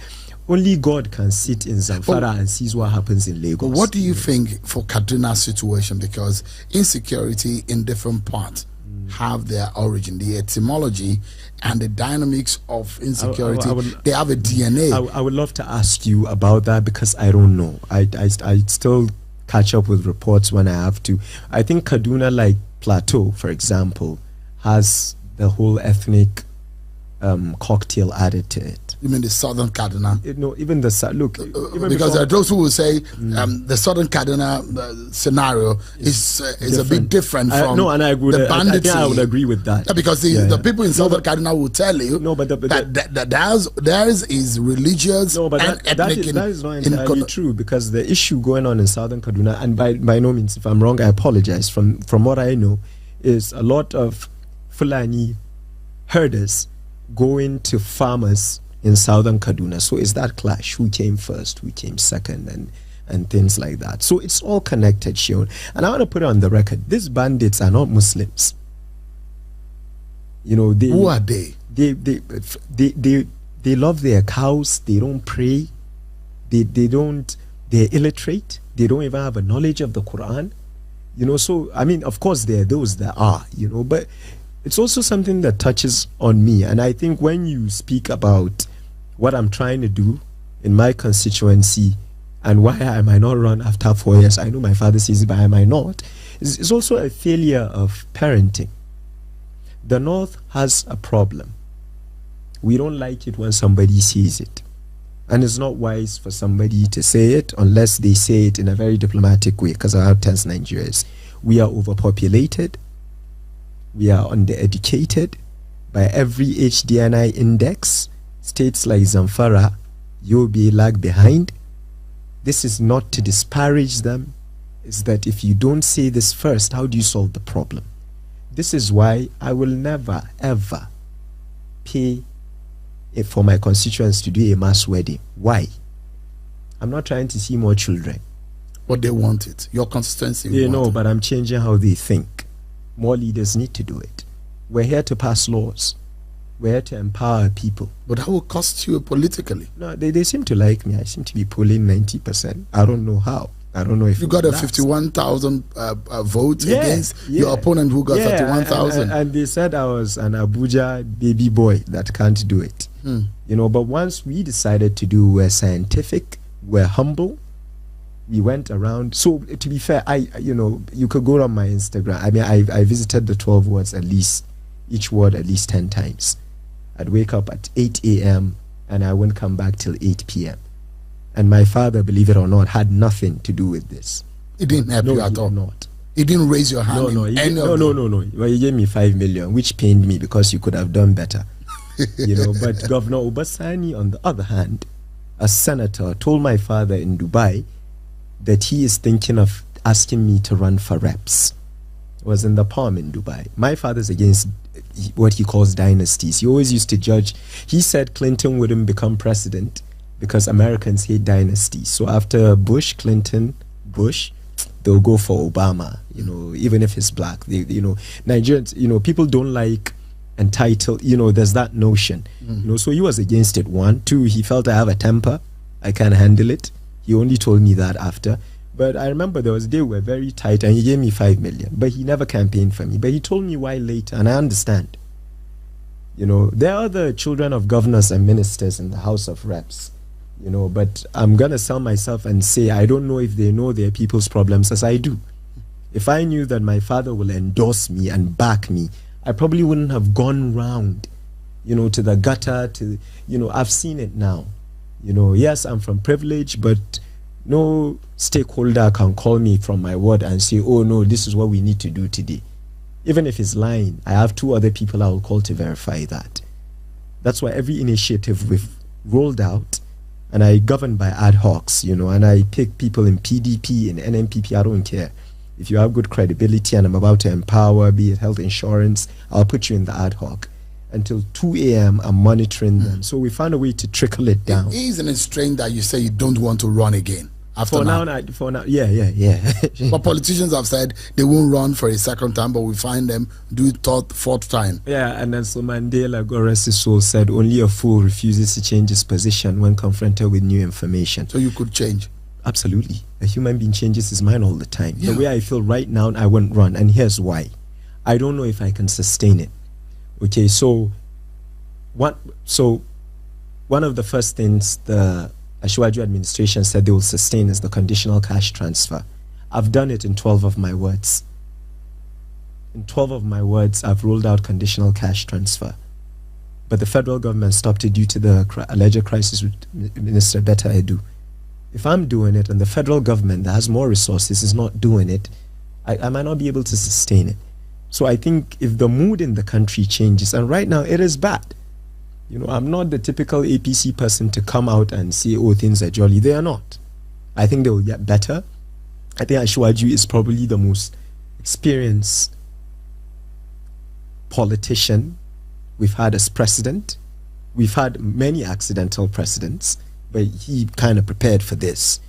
Only God can sit in Zamfara and sees what happens in Lagos. What do you think for Kaduna's situation? Because insecurity in different parts have their origin, the etymology and the dynamics of insecurity. They have a DNA. I would love to ask you about that because I don't know. I still catch up with reports when I have to. I think Kaduna, like Plateau, for example, has the whole ethnic cocktail added to it. You mean the Southern Kaduna? Even the look. Because there are those who will say the Southern Kaduna scenario is a bit different from and I would, the bandits. I would agree with that. Because the people in Southern Kaduna will tell you that theirs is religious and ethnic. That is not entirely true because the issue going on in Southern Kaduna, and by no means, if I'm wrong, I apologize. From what I know, is a lot of Fulani herders going to farmers in Southern Kaduna. So it's that clash, who came first, who came second, and things like that. So it's all connected, Shaun. And I want to put it on the record, these bandits are not Muslims. Who are they? They love their cows, they don't pray, they're illiterate, they don't even have a knowledge of the Quran. So I mean, of course there are those that are, but it's also something that touches on me. And I think when you speak about what I'm trying to do in my constituency and why I might not run after 4 years, I know my father says it, but I might not. It's also a failure of parenting. The North has a problem. We don't like it when somebody says it. And it's not wise for somebody to say it unless they say it in a very diplomatic way, because of how tense Nigeria is. We are overpopulated. We are undereducated. By every HDNI index, states like Zamfara, Yobe lag behind. This is not to disparage them. It's that if you don't say this first, how do you solve the problem? This is why I will never, ever pay for my constituents to do a mass wedding. Why? I'm not trying to see more children. But they want it. Your constituency but I'm changing how they think. More leaders need to do it. We're here to pass laws. We're here to empower people. But that will cost you politically. No, they seem to like me. I seem to be pulling 90%. I don't know how. I don't know if you got a 51,000 votes against your opponent who got 31,000. And they said I was an Abuja baby boy that can't do it. But once we decided to do, we're scientific, we're humble. We went around. So to be fair, you could go on my Instagram. I mean, I visited the 12 wards at least, each ward at least 10 times. I'd wake up at 8 a.m., and I wouldn't come back till 8 p.m. And my father, believe it or not, had nothing to do with this. He didn't help you at all? Not. He didn't raise your hand? No. Well, he gave me 5 million, which pained me because you could have done better. But Governor Obasani, on the other hand, a senator, told my father in Dubai that he is thinking of asking me to run for reps. It was in the Palm in Dubai. My father's against what he calls dynasties. He always used to judge. He said Clinton wouldn't become president because Americans hate dynasties. So after Bush, Clinton, Bush, they'll go for Obama, even if he's black. Nigerians, people don't like entitled, there's that notion. So he was against it. 1, 2, he felt I have a temper, I can't handle it. He only told me that after. But I remember there was a day we were very tight and he gave me 5 million, but he never campaigned for me. But he told me why later, and I understand. There are other children of governors and ministers in the House of Reps. But I'm going to sell myself and say I don't know if they know their people's problems as I do. If I knew that my father will endorse me and back me, I probably wouldn't have gone round, to the gutter, I've seen it now. Yes, I'm from privilege, but no stakeholder can call me from my ward and say, oh no, this is what we need to do today. Even if he's lying, I have 2 other people I will call to verify that. That's why every initiative we've rolled out, and I govern by ad hocs, and I pick people in PDP, in NNPP, I don't care. If you have good credibility and I'm about to empower, be it health insurance, I'll put you in the ad hoc. Until 2 a.m., I'm monitoring them. So we found a way to trickle it down. Isn't it strange that you say you don't want to run again? For now, yeah. But politicians have said they won't run for a second time, but we find them do it 3rd, 4th time. Yeah, and then so Mandela, God rest his soul, said only a fool refuses to change his position when confronted with new information. So you could change? Absolutely. A human being changes his mind all the time. Yeah. The way I feel right now, I won't run, and here's why. I don't know if I can sustain it. Okay, so one of the first things the Ashwaju administration said they will sustain is the conditional cash transfer. I've done it in 12 of my words. In 12 of my words, I've rolled out conditional cash transfer. But the federal government stopped it due to the alleged crisis with Minister Betta Edu. If I'm doing it and the federal government that has more resources is not doing it, I might not be able to sustain it. So I think if the mood in the country changes, and right now it is bad. I'm not the typical APC person to come out and say, oh, things are jolly. They are not. I think they will get better. I think Ashwaju is probably the most experienced politician we've had as president. We've had many accidental presidents, but he kind of prepared for this.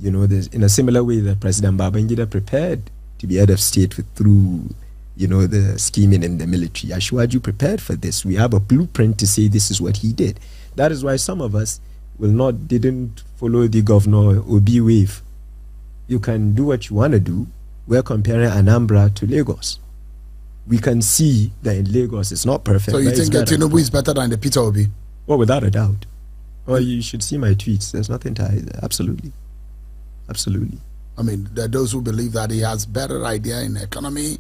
In a similar way that President Babangida prepared to be head of state through the scheming in the military. Ashwaju prepared for this. We have a blueprint to say this is what he did. That is why some of us didn't follow the Governor Obi wave. You can do what you want to do. We're comparing Anambra to Lagos. We can see that in Lagos it's not perfect. So you think that Tinubu is better than the Peter Obi? Well, without a doubt. Well, you should see my tweets. There's nothing to hide there. Absolutely. I mean, there are those who believe that he has better idea in the economy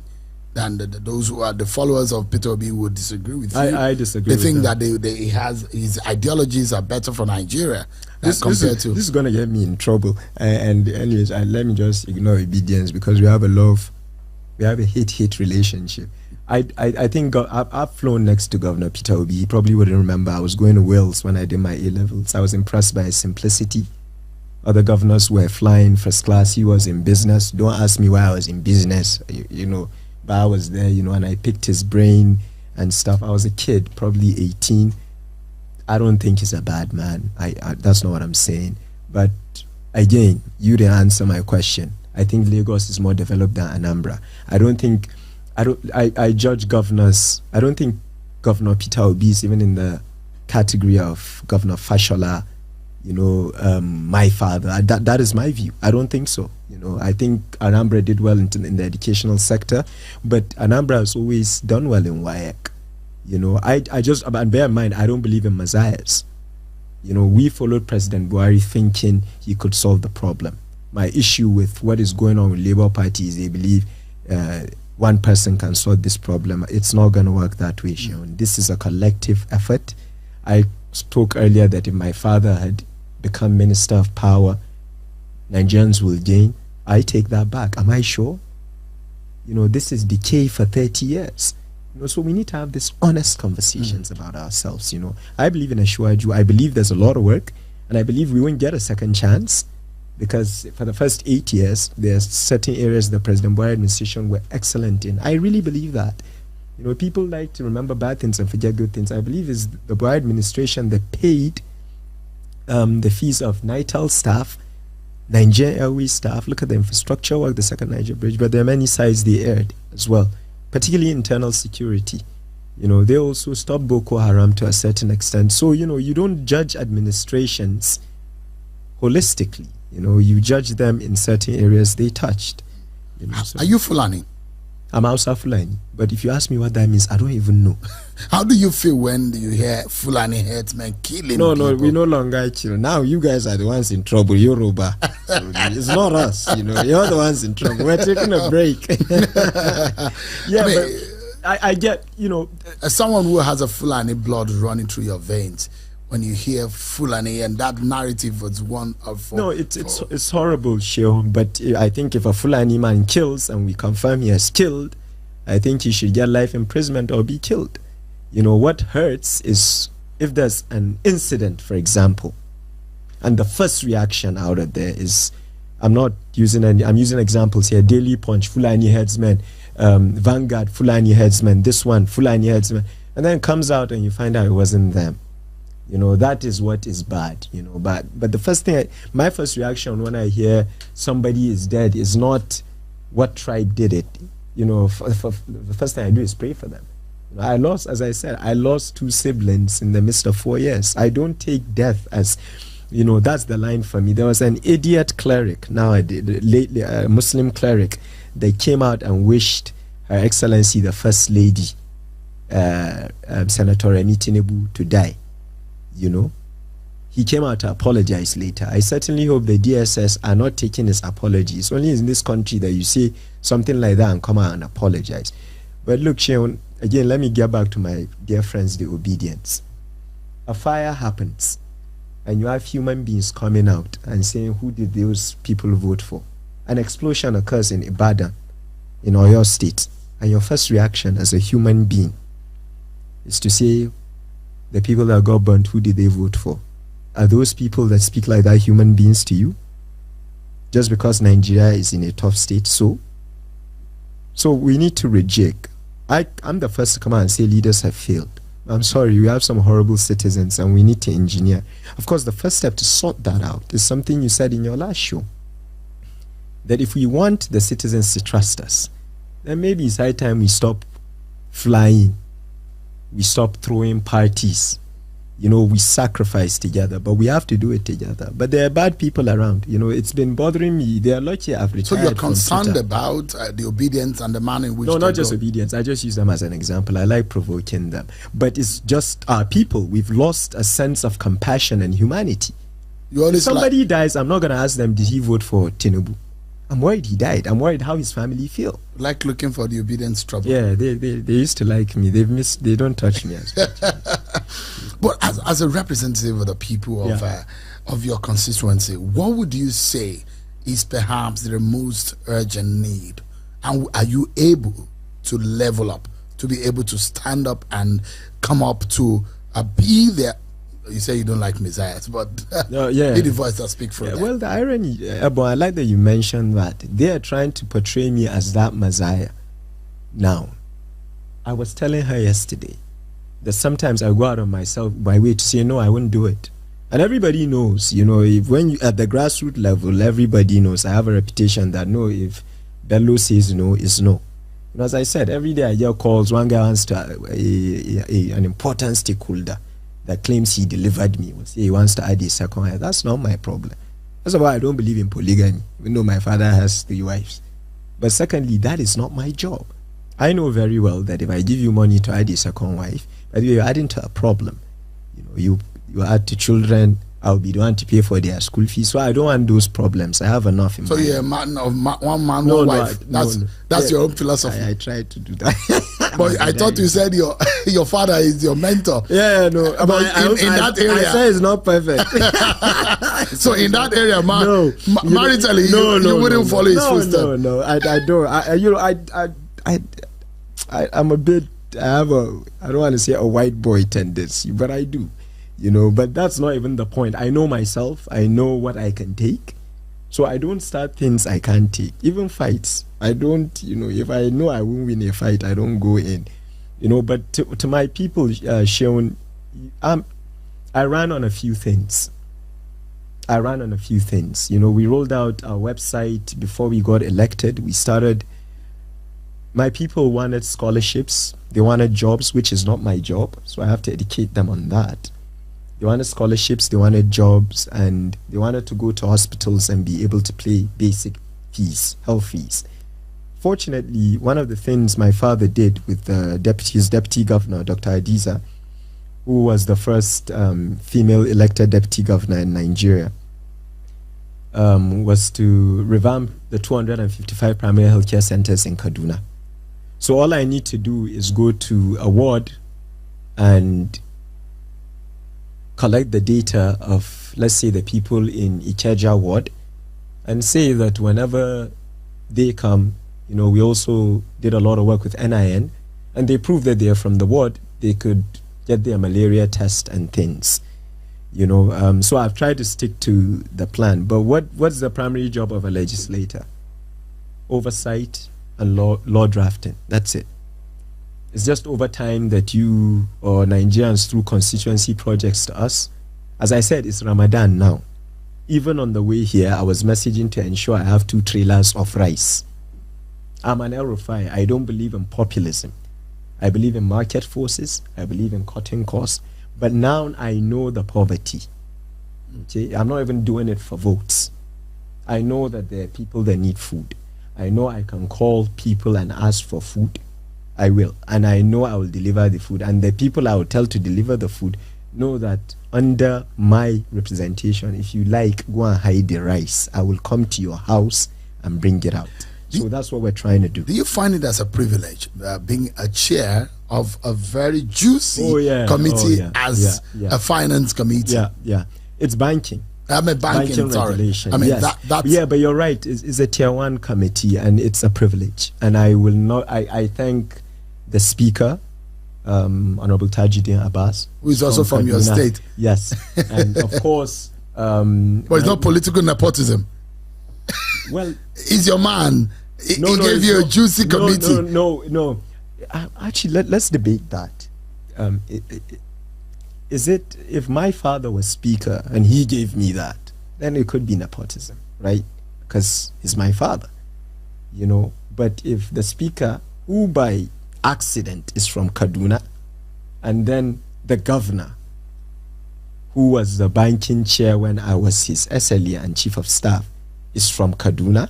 than those who are the followers of Peter Obi would disagree with you. I disagree. They think that he has his ideologies are better for Nigeria this is going to get me in trouble. And anyways, let me just ignore obedience because we have a hate relationship. I think I've flown next to Governor Peter Obi. He probably wouldn't remember. I was going to Wales when I did my A-levels. I was impressed by his simplicity. Other governors were flying first class. He was in business. Don't ask me why I was in business, but I was there, and I picked his brain and stuff. I was a kid, probably 18. I don't think he's a bad man. That's not what I'm saying. But again, you didn't answer my question. I think Lagos is more developed than Anambra. I judge governors. I don't think Governor Peter Obi is even in the category of Governor Fashola, my father. That is my view. I don't think so. I think Anambra did well in the educational sector, but Anambra has always done well in WAEC. And bear in mind, I don't believe in messiahs. We followed President Buhari thinking he could solve the problem. My issue with what is going on with Labour Party is they believe one person can solve this problem. It's not going to work that way, Sean. This is a collective effort. I spoke earlier that if my father had become Minister of Power, Nigerians will gain. I take that back. Am I sure? This is decay for 30 years. So we need to have these honest conversations about ourselves. I believe in Ashwaju. I believe there's a lot of work, and I believe we won't get a second chance, because for the first 8 years, there's certain areas the President Buhari administration were excellent in. I really believe that. People like to remember bad things and forget good things. I believe it's the Buhari administration that paid the fees of NITEL staff, Nigerian Airways staff. Look at the infrastructure work, the second Niger bridge, but there are many sides they aired as well, particularly internal security. They also stopped Boko Haram to a certain extent. So, you don't judge administrations holistically. You judge them in certain areas they touched. So. Are you Fulani? I'm Hausa Fulani, but if you ask me what that means, I don't even know. How do you feel when you hear Fulani headsmen killing people? No, we no longer kill. Now you guys are the ones in trouble. Yoruba. It's not us, You're the ones in trouble. We're taking a break. Yeah, but I get, As someone who has a Fulani blood running through your veins, when you hear Fulani, and that narrative was one of... No, it's horrible, Shehu, but I think if a Fulani man kills and we confirm he has killed, I think he should get life imprisonment or be killed. What hurts is if there's an incident, for example, and the first reaction out of there is, I'm using examples here, Daily Punch, Fulani headsman, Vanguard, Fulani headsman, this one, Fulani headsman, and then it comes out and you find out it wasn't them. That is what is bad, But the first thing, my first reaction when I hear somebody is dead is not what tribe did it. The first thing I do is pray for them. As I said, I lost 2 siblings in the midst of 4 years. I don't take death as, that's the line for me. There was an idiot cleric, lately a Muslim cleric, that came out and wished Her Excellency the First Lady, Senator Remi Tinubu, to die. He came out to apologize later. I certainly hope the DSS are not taking his apology. It's only in this country that you say something like that and come out and apologize. But look, Sheon, again, let me get back to my dear friends, the obedience. A fire happens, and you have human beings coming out and saying, who did those people vote for? An explosion occurs in Ibadan, in Oyo State, and your first reaction as a human being is to say, the people that got burnt, who did they vote for? Are those people that speak like that human beings to you? Just because Nigeria is in a tough state, so we need to reject. I'm the first to come out and say leaders have failed. I'm sorry, we have some horrible citizens and we need to engineer. Of course, the first step to sort that out is something you said in your last show. That if we want the citizens to trust us, then maybe it's high time we stop flying. We stop throwing parties. We sacrifice together, but we have to do it together. But there are bad people around. It's been bothering me. They are lucky I've retired. So you're concerned about the obedience and the manner in which No, not just obedience. I just use them as an example. I like provoking them. But it's just our people. We've lost a sense of compassion and humanity. If somebody dies, I'm not going to ask them, did he vote for Tinubu? I'm worried he died. I'm worried how his family feel. Like looking for the obedience trouble. Yeah, they used to like me. They don't touch me as much. But as a representative of the people of your constituency, what would you say is perhaps the most urgent need? And are you able to level up, to be able to stand up and come up to be there? You say you don't like messiahs, but be the voice that speaks for them. Well, the irony, Ebo, I like that you mentioned that. They are trying to portray me as that messiah. Now, I was telling her yesterday that sometimes I go out of my way to say, no, I wouldn't do it. And everybody knows, when you at the grassroots level, everybody knows. I have a reputation that no, if Bello says no, is no. As I said, every day I get calls. One guy wants to an important stakeholder that claims he delivered me. He wants to add a second wife. That's not my problem. First of all, I don't believe in polygamy, even though my father has 3 wives. But secondly, that is not my job. I know very well that if I give you money to add a second wife, by the way, you're adding to a problem. You add to children, I'll be the one to pay for their school fees. So I don't want those problems. I have enough in So you're a man of one man, one wife. That's your own philosophy. I tried to do that. But I thought you said your father is your mentor. Yeah, no. But in that area, I say it's not perfect. So in that area, maritally, you wouldn't follow his footsteps. No, I don't. I'm a bit. I don't want to say a white boy tendency, but I do. But that's not even the point. I know myself. I know what I can take. So I don't start things I can't take. Even fights. I don't, if I know I won't win a fight, I don't go in. But to my people, Sean, I ran on a few things. We rolled out our website before we got elected. We started. My people wanted scholarships. They wanted jobs, which is not my job. So I have to educate them on that. They wanted scholarships, they wanted jobs, and they wanted to go to hospitals and be able to pay basic fees, health fees. Fortunately, one of the things my father did with his deputy governor, Dr. Adiza, who was the first female elected deputy governor in Nigeria, was to revamp the 255 primary healthcare centers in Kaduna. So all I need to do is go to a ward and collect the data of, let's say, the people in Ikeja ward, and say that whenever they come, we also did a lot of work with NIN, and they proved that they are from the ward, they could get their malaria test and things. So I've tried to stick to the plan. But what's the primary job of a legislator? Oversight and law drafting. That's it. It's just over time that you or Nigerians through constituency projects to us. As I said, it's Ramadan now. Even on the way here, I was messaging to ensure I have 2 trailers of rice. I'm an El-Rufai. I don't believe in populism. I believe in market forces. I believe in cutting costs. But now I know the poverty. Okay? I'm not even doing it for votes. I know that there are people that need food. I know I can call people and ask for food. I will. And I know I will deliver the food. And the people I will tell to deliver the food know that under my representation, if you like, go and hide the rice. I will come to your house and bring it out. So that's what we're trying to do. Do you find it as a privilege being a chair of a very juicy committee as a finance committee? Yeah. It's banking. Banking regulation. That's but you're right. It's a tier 1 committee, and it's a privilege. And I will not. I thank the speaker, Honorable Tajuddin Abbas, who is also from your state. Yes, and of course. But it's not political nepotism. Well, he's your man. He gave you a juicy committee. No. Actually, let's debate that. Is it, if my father was speaker and he gave me that, then it could be nepotism, right? Because he's my father, But if the speaker, who by accident is from Kaduna, and then the governor, who was the banking chair when I was his SLA and chief of staff, is from Kaduna,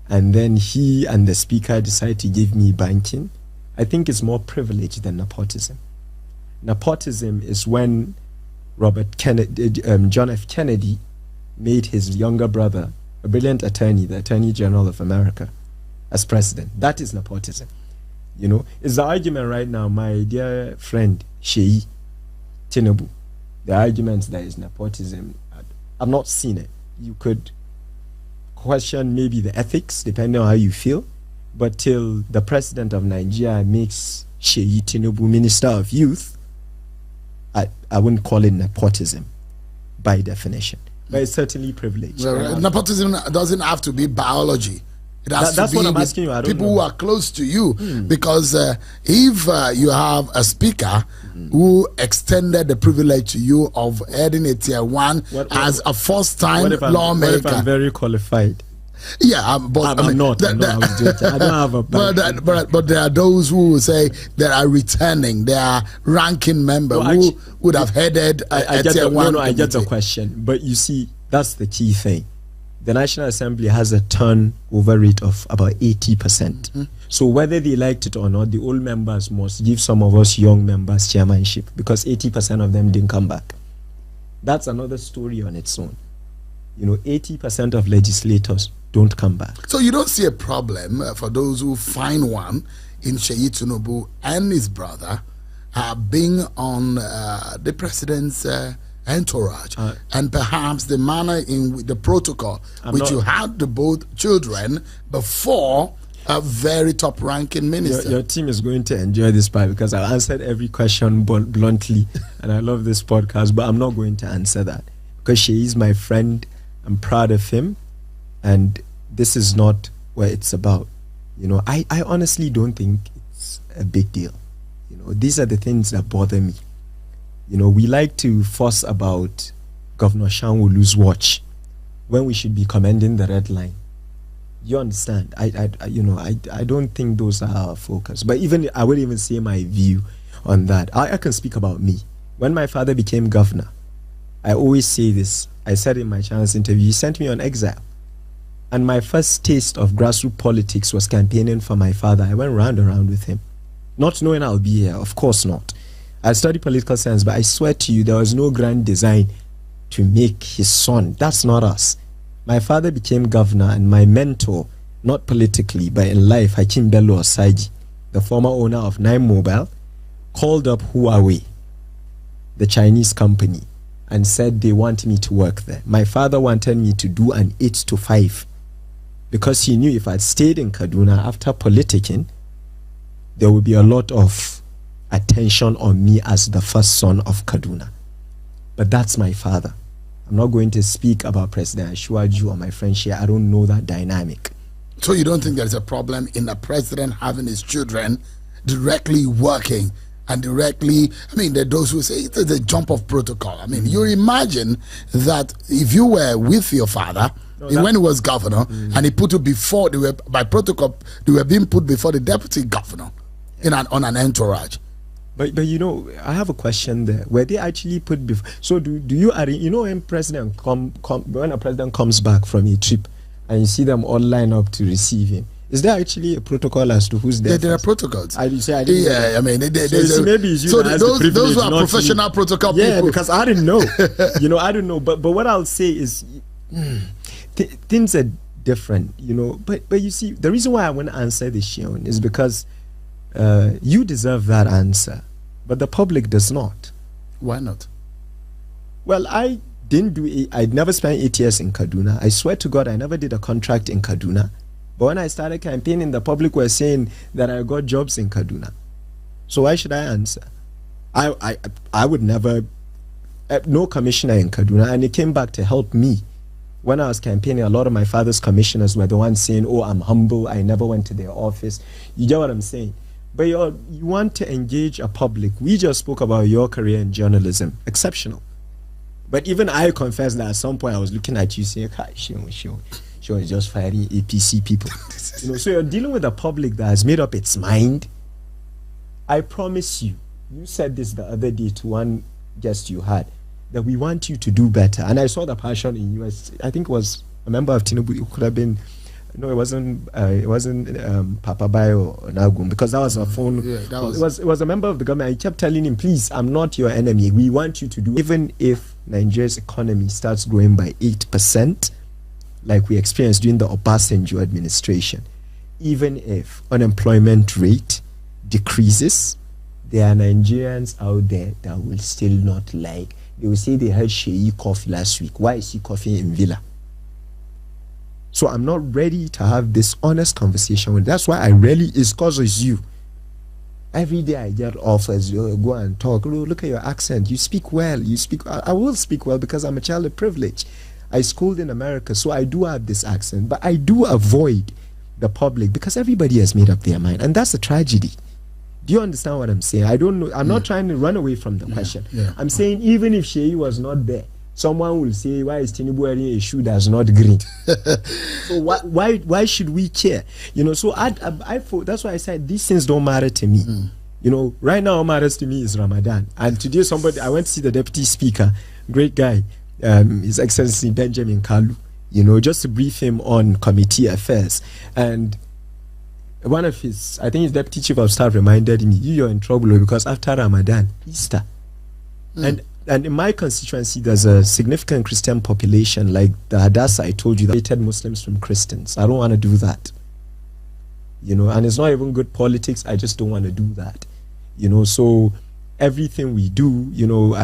and then he and the speaker decide to give me banking, I think it's more privilege than nepotism. Nepotism is when John F. Kennedy made his younger brother, a brilliant attorney, the Attorney General of America, as president. That is nepotism. It's the argument right now, my dear friend, Sheyi Tinubu. The argument that is nepotism, I've not seen it. You could question maybe the ethics, depending on how you feel, but till the president of Nigeria makes Sheyi Tinubu Minister of Youth, I wouldn't call it nepotism by definition, but it's certainly privilege. Nepotism doesn't have to be biology. It has that's to be what I'm asking you. I don't people know. who are close to you, because if you have a speaker who extended the privilege to you of heading a tier 1 as a first-time lawmaker. What if I'm very qualified? Yeah, but I'm not. I was joking. I don't have a but there are those who will say they are returning. They are ranking member who would have headed a tier 1. I get the question, but you see, that's the key thing. The National Assembly has a turnover rate of about 80%. So whether they liked it or not, the old members must give some of us young members chairmanship, because 80% of them didn't come back. That's another story on its own. 80% of legislators don't come back. So you don't see a problem for those who find one in Seyi Tinubu and his brother being on the president's entourage, and perhaps the manner in the protocol you had the both children before a very top-ranking minister. Your team is going to enjoy this part because I answered every question bluntly, and I love this podcast, but I'm not going to answer that because she is my friend. I'm proud of him, and this is not what it's about. I honestly don't think it's a big deal. These are the things that bother me. We like to fuss about Governor Sanwo-Olu's watch when we should be commending the red line. You understand? I don't think those are our focus. But I would even say my view on that. I can speak about me. When my father became governor, I always say this. I said in my channel's interview, he sent me on exile. And my first taste of grassroots politics was campaigning for my father. I went round and round with him. Not knowing I'll be here, of course not. I studied political science, but I swear to you, there was no grand design to make his son. That's not us. My father became governor, and my mentor, not politically, but in life, Bello El-Rufai, the former owner of 9 Mobile, called up Huawei, the Chinese company, and said they want me to work there. My father wanted me to do an 8 to 5 because he knew if I'd stayed in Kaduna after politicking, there would be a lot of attention on me as the first son of Kaduna. But that's my father. I'm not going to speak about President Ashwaju or my friend Shea. I don't know that dynamic. So you don't think there's a problem in the president having his children directly working and directly, there are those who say it's a jump of protocol. You imagine that if you were with your father when he was governor and he put it before, by protocol, they were being put before the deputy governor on an entourage. But I have a question there. Were they actually put before? So do you when a president comes back from a trip and you see them all line up to receive him, is there actually a protocol as to who's there? There are protocols. Maybe those are professional protocol people. Yeah, because I didn't know. I don't know. But what I'll say is, things are different. But you see, the reason why I want to answer this, Shion, is because you deserve that answer, but the public does not. Why not? Well, I never spent 8 years in Kaduna. I swear to God, I never did a contract in Kaduna. But when I started campaigning, the public were saying that I got jobs in Kaduna. So why should I answer? I would never, no commissioner in Kaduna, and it came back to help me. When I was campaigning, a lot of my father's commissioners were the ones saying, oh, I'm humble, I never went to their office. You get what I'm saying? But you want to engage a public. We just spoke about your career in journalism. Exceptional. But even I confess that at some point I was looking at you saying, she was just firing APC people. So you're dealing with a public that has made up its mind. I promise you, you said this the other day to one guest you had, that we want you to do better. And I saw the passion in you. I think it was a member of Tinubu. It could have been, no, it wasn't Papa Bayo or Nagum, because that was a phone. Yeah, it was a member of the government. I kept telling him, please, I'm not your enemy. We want you to do, even if Nigeria's economy starts growing by 8%, like we experienced during the Obasanjo administration, even if unemployment rate decreases, there are Nigerians out there that will still not like. They will say they heard Sheyi cough last week. Why is he coughing in Villa? So I'm not ready to have this honest conversation with. That's why I really, it's because it's you. Every day I get offers, you go and talk. Look at your accent. You speak well. I will speak well because I'm a child of privilege. I schooled in America, so I do have this accent. But I do avoid the public because everybody has made up their mind. And that's a tragedy. Do you understand what I'm saying? I don't know. I'm not trying to run away from the question. I'm saying even if Sheyi was not there, someone will say, why is Tinubu wearing a shoe that's not green? So why should we care? So that's why I said these things don't matter to me. Right now what matters to me is Ramadan. And today I went to see the deputy speaker, great guy, His Excellency Benjamin Kalu, just to brief him on committee affairs. And one of his deputy chief of staff reminded me, you're in trouble because after Ramadan, Easter. And in my constituency, there's a significant Christian population, like the Hadassah I told you, that hated Muslims from Christians. I don't want to do that. you know, and it's not even good politics. I just don't want to do that, you know. So everything we do, you know,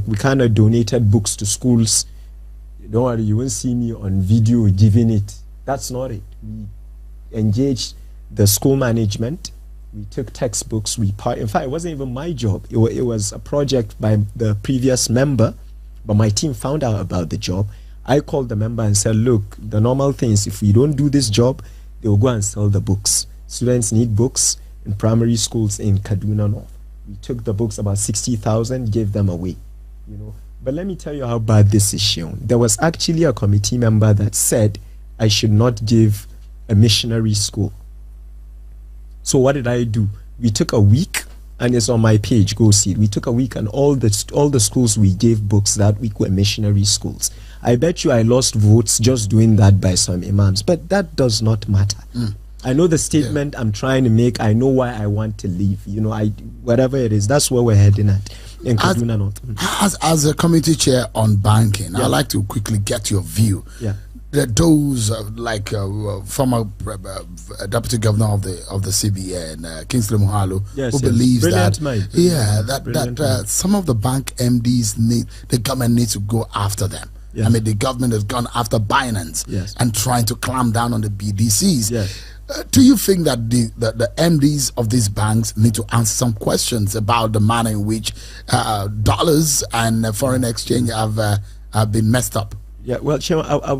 we kind of donated books to schools. Don't worry, you won't see me on video giving it. That's not it. We engaged the school management. We took textbooks. In fact, it wasn't even my job. It was a project by the previous member, but my team found out about the job. I called the member and said, look, the normal thing is if we don't do this job, they will go and sell the books. Students need books in primary schools in Kaduna North. We took the books, about 60,000, gave them away, you know. But let me tell you how bad this is shown. There was actually a committee member that said I should not give a missionary school. So what did I do? We took a week, and it's on my page, go see it. We took a week, and all the schools we gave books that week were missionary schools. I bet you I lost votes just doing that by some imams, but that does not matter. I know the statement I'm trying to make. I know why I want to leave. You know, whatever it is, that's where we're heading at in Kaduna North. As a committee chair on banking, I'd like to quickly get your view. Those former deputy governor of the CBN, Kingsley Moghalu, who believes that some of the bank MDs the government needs to go after them. I mean, the government has gone after Binance and trying to clamp down on the BDCs. Do you think that the MDs of these banks need to answer some questions about the manner in which dollars and foreign exchange have been messed up? Yeah, well, I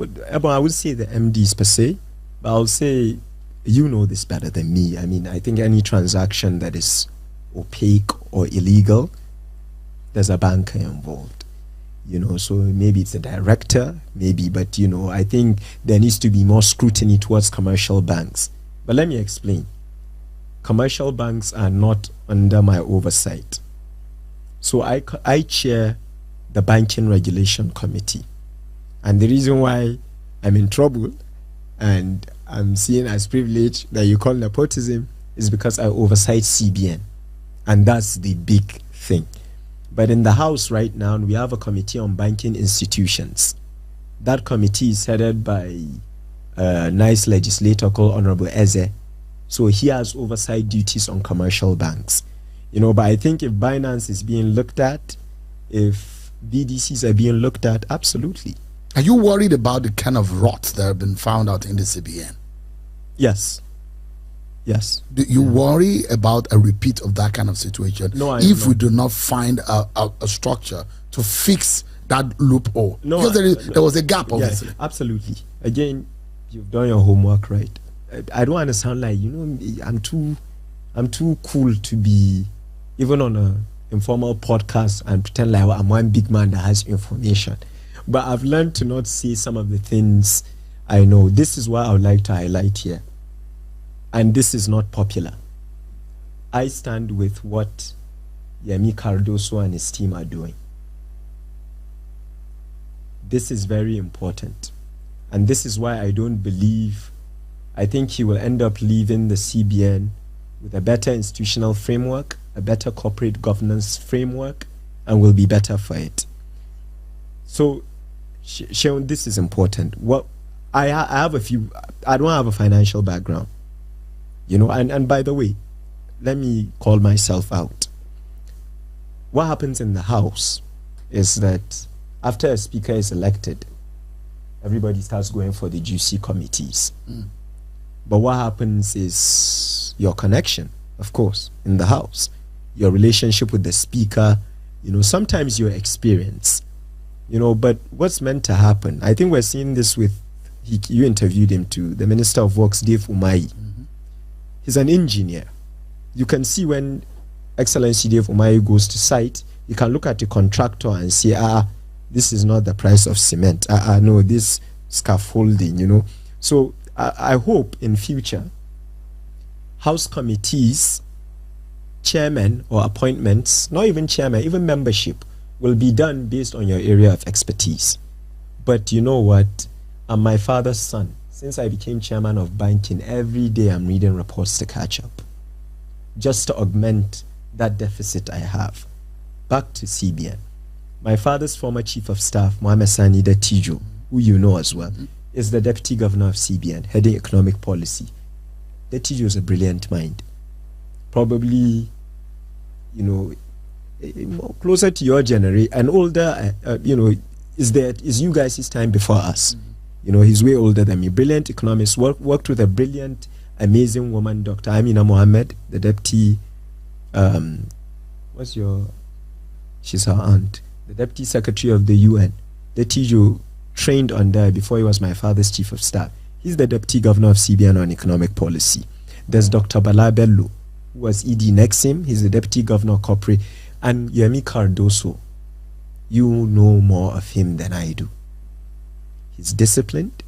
would say the MDs per se, but I'll say you know this better than me. I mean, I think any transaction that is opaque or illegal, there's a banker involved. You know, so maybe it's a director, maybe, but you know, I think there needs to be more scrutiny towards commercial banks. But let me explain. Commercial banks are not under my oversight. So I chair the Banking Regulation Committee. And the reason why I'm in trouble and I'm seen as privilege that you call nepotism is because I oversight CBN. And that's the big thing. But in the House right now, we have a committee on banking institutions. That committee is headed by a nice legislator called Honorable Eze. So he has oversight duties on commercial banks. You know, but I think if Binance is being looked at, if BDCs are being looked at, absolutely. Are you worried about the kind of rot that have been found out in the CBN? Yes. Yes. Do you worry about a repeat of that kind of situation? No, if we do not find a structure to fix that loophole? No, because there was a gap, obviously. Yeah, absolutely. Again, you've done your homework, right? I don't want to sound like, you know, I'm too cool to be even on a informal podcast and pretend like I'm one big man that has information. But I've learned to not say some of the things I know. This is what I would like to highlight here. And this is not popular. I stand with what Yemi Cardoso and his team are doing. This is very important. And this is why I don't believe, I think he will end up leaving the CBN with a better institutional framework, a better corporate governance framework, and will be better for it. So, Sheon, this is important. What I have I don't have a financial background. You know, and by the way, let me call myself out. What happens in the House is that after a speaker is elected, everybody starts going for the juicy committees. But what happens is your connection, of course, in the House, your relationship with the speaker, you know, sometimes your experience, you know, but what's meant to happen? I think we're seeing this with, you interviewed him too, the Minister of Works, Dave Umahi. He's an engineer. You can see when Excellency Dave Umahi goes to site, you can look at the contractor and say, this is not the price of cement. No, this scaffolding, you know. So I hope in future, House committees, chairman or appointments, not even chairman, even membership, will be done based on your area of expertise. But you know what? I'm my father's son. Since I became chairman of banking, every day I'm reading reports to catch up, just to augment that deficit I have. Back to CBN. My father's former chief of staff, Mohamed Sani Tijo, who you know as well, is the deputy governor of CBN, heading economic policy. the teacher was a brilliant mind. Probably, you know, closer to your generation and older, you know, is you guys' time before us. You know, he's way older than me. Brilliant economist, worked with a brilliant, amazing woman, Dr. Amina Mohammed, the deputy, she's her aunt, the deputy secretary of the UN. The teacher trained under before he was my father's chief of staff. He's the deputy governor of CBN on economic policy. There's Dr. Bello, who was ED next to him. He's the deputy governor of corporate. And Yemi Cardoso, you know more of him than I do. He's disciplined,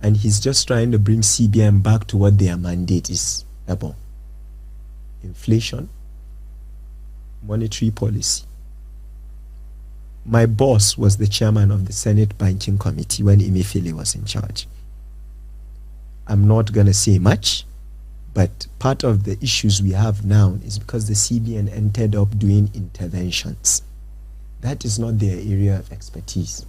and he's just trying to bring CBN back to what their mandate is about. Inflation, monetary policy. My boss was the chairman of the Senate Banking Committee when Emefiele was in charge. I'm not going to say much, but part of the issues we have now is because the CBN ended up doing interventions. That is not their area of expertise.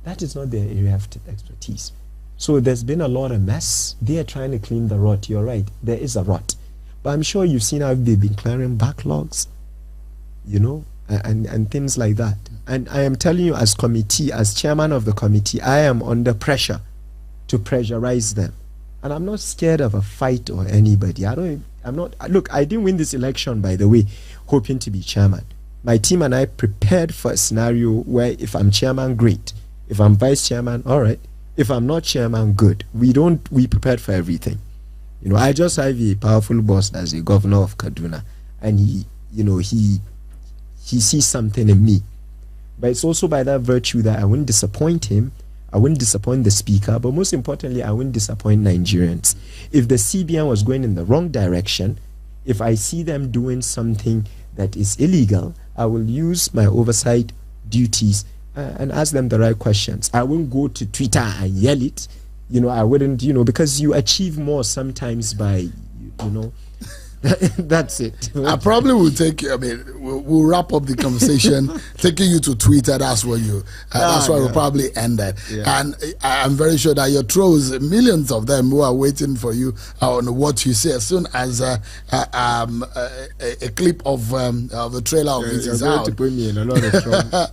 That is not their area of expertise. So there's been a lot of mess. They are trying to clean the rot. You're right. There is a rot. But I'm sure you've seen how they've been clearing backlogs, you know, and things like that. And I am telling you, as chairman of the committee, I am under pressure to pressurize them. And I'm not scared of a fight or anybody. Look, I didn't win this election, by the way, hoping to be chairman. My team and I prepared for a scenario where if I'm chairman, great. If I'm vice chairman, all right. If I'm not chairman, good. We prepared for everything. You know, I just have a powerful boss as a governor of Kaduna, and he sees something in me. But it's also by that virtue that I wouldn't disappoint him. I wouldn't disappoint the speaker, but most importantly, I wouldn't disappoint Nigerians. If the CBN was going in the wrong direction, if I see them doing something that is illegal, I will use my oversight duties and ask them the right questions. I won't go to Twitter and yell it. You know, I wouldn't, you know, because you achieve more sometimes by, you know, that's it. I probably will take, we'll wrap up the conversation taking you to Twitter. That's where we'll probably end it. Yeah. And I'm very sure that your trolls, millions of them who are waiting for you on what you say as soon as a clip of the trailer of it is out. To put me in a lot of trouble.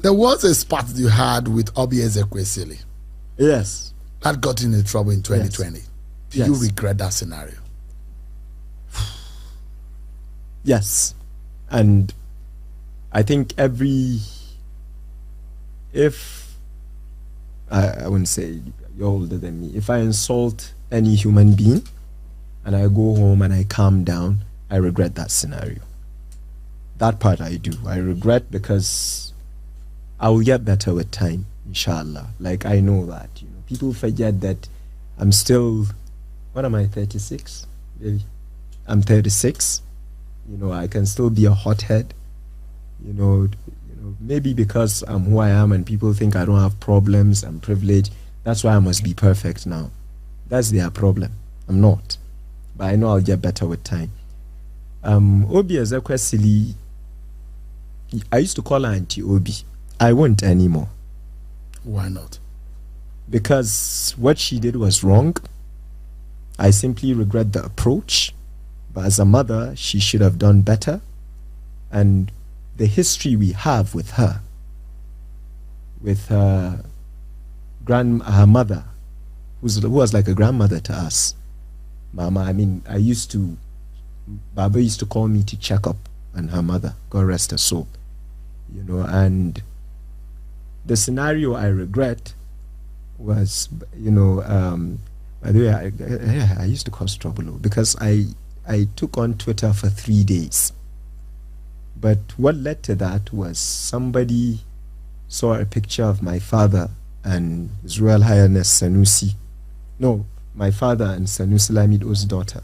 There was a spat you had with Obi Ezekwesili. Yes. That got you into trouble in 2020. Yes. Do you regret that scenario? Yes. And I think I wouldn't say you're older than me, if I insult any human being and I go home and I calm down, I regret that scenario. That part I do. I regret because I will get better with time, inshallah. Like, I know that, you know. People forget that I'm still, what am I, 36? Maybe. I'm 36. You know, I can still be a hothead. You know, maybe because I'm who I am and people think I don't have problems, I'm privileged. That's why I must be perfect now. That's their problem. I'm not. But I know I'll get better with time. Obi Ezekwesili, I used to call her Auntie Obi. I won't anymore. Why not? Because what she did was wrong. I simply regret the approach. But as a mother, she should have done better. And the history we have with her, with her mother, who was like a grandmother to us. Mama, Baba used to call me to check up on her mother, God rest her soul. You know, and the scenario I regret was, you know, by the way, I used to cause trouble because I took on Twitter for 3 days. But what led to that was somebody saw a picture of my father and His Royal Highness Sanusi. No, my father and Sanusi Lamido's daughter,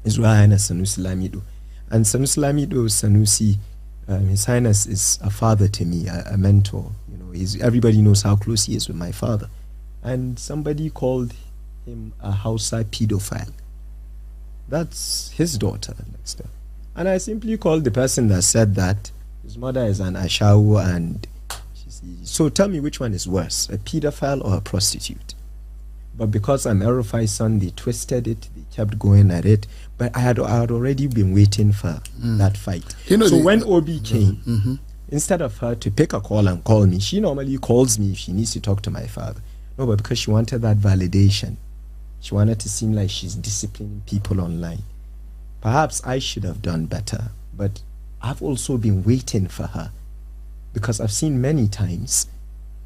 His Royal Highness Sanusi Lamido. And Sanusi Lamido Sanusi, His Highness is a father to me, a mentor. You know, everybody knows how close he is with my father. And somebody called him a Hausa pedophile. That's his daughter next door. And I simply called the person that said that. His mother is an Ashawo, and so tell me which one is worse, a pedophile or a prostitute? But because I'm El-Rufai's son, they twisted it. They kept going at it. But I had already been waiting for that fight. So when Obi came, instead of her to pick a call and call me, she normally calls me if she needs to talk to my father. No, but because she wanted that validation. She wanted to seem like she's disciplining people online. Perhaps I should have done better. But I've also been waiting for her. Because I've seen many times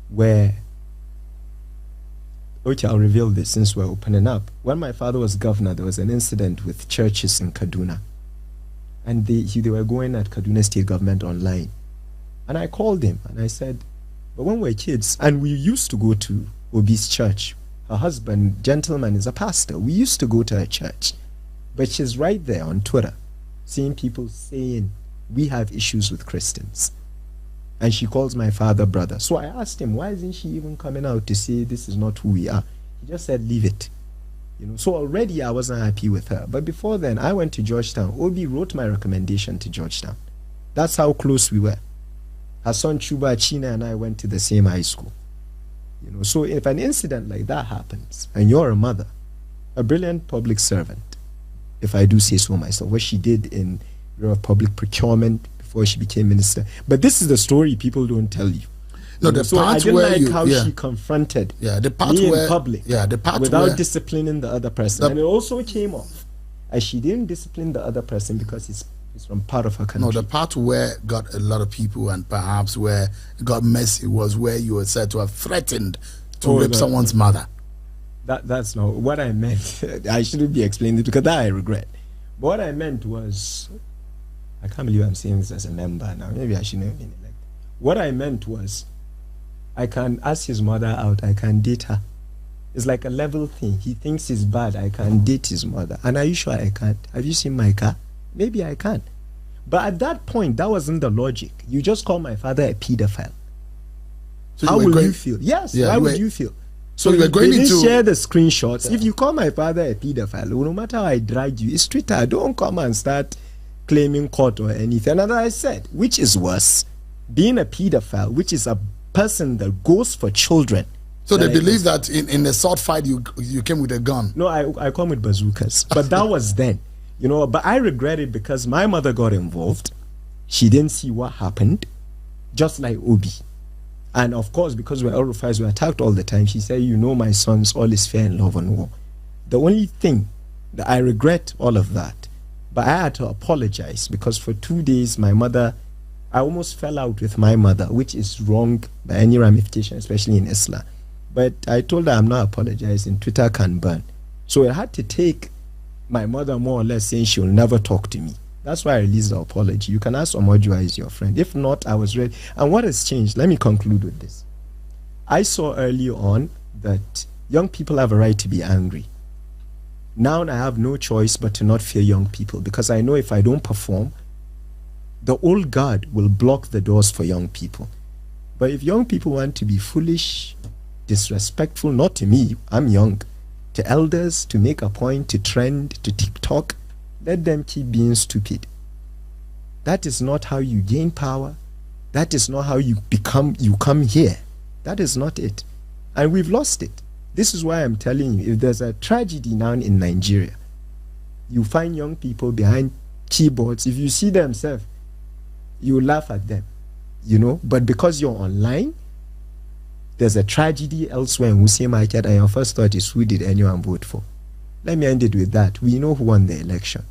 where... Okay, I'll reveal this since we're opening up. When my father was governor, there was an incident with churches in Kaduna. And they were going at Kaduna state government online. And I called him and I said, but when we were kids, and we used to go to Obi's church. Her husband, gentleman, is a pastor. We used to go to her church. But she's right there on Twitter, seeing people saying, we have issues with Christians. And she calls my father brother. So I asked him, why isn't she even coming out to say this is not who we are? He just said, leave it. So already I wasn't happy with her. But before then, I went to Georgetown. Obi wrote my recommendation to Georgetown. That's how close we were. Her son Chuba China and I went to the same high school. So if an incident like that happens, and you're a mother, a brilliant public servant, if I do say so myself, what she did in public procurement before she became minister. But this is the story people don't tell you. No, the so part I didn't where like how she confronted the part me where, in public the part without disciplining the other person. And it also came off as she didn't discipline the other person because it's from part of her country. No, the part where got a lot of people and perhaps where it got messy was where you were said to have threatened to rape someone's mother. That's not what I meant. I shouldn't be explaining it because that I regret. But what I meant was, I can't believe I'm saying this as a member now. Maybe I shouldn't have been elected. What I meant was, I can ask his mother out. I can date her. It's like a level thing. He thinks it's bad. I can date his mother. And are you sure I can't? Have you seen my car? Maybe I can. But at that point, that wasn't the logic. You just call my father a pedophile. So how will you feel? Yes, how would you feel? So you were going to share the screenshots. If you call my father a pedophile, no matter how I drag you, it's Twitter. Don't come and start claiming court or anything. And as I said, which is worse, being a pedophile, which is a person that goes for children. So they believe that in a sword fight you came with a gun. No, I come with bazookas. But that was then. But I regret it because my mother got involved. She didn't see what happened, just like Obi. And of course, because we're El-Rufais, we're attacked all the time. She said, my sons, all is fair in love and war. The only thing that I regret all of that, but I had to apologize because for 2 days, my mother, I almost fell out with my mother, which is wrong by any ramification, especially in Islam. But I told her I'm not apologizing. Twitter can burn. So I had to take my mother more or less saying she will never talk to me. That's why I released the apology. You can ask Omojua is your friend. If not, I was ready. And what has changed? Let me conclude with this. I saw early on that young people have a right to be angry. Now I have no choice but to not fear young people because I know if I don't perform, the old guard will block the doors for young people. But if young people want to be foolish, disrespectful, not to me, I'm young, to elders, to make a point, to trend, to TikTok, let them keep being stupid. That is not how you gain power. That is not how you come here. That is not it. And we've lost it. This is why I'm telling you, if there's a tragedy now in Nigeria, you find young people behind keyboards. If you see themselves, you laugh at them, But because you're online, there's a tragedy elsewhere in Wuse Market, and your first thought is, who did anyone vote for? Let me end it with that. We know who won the election.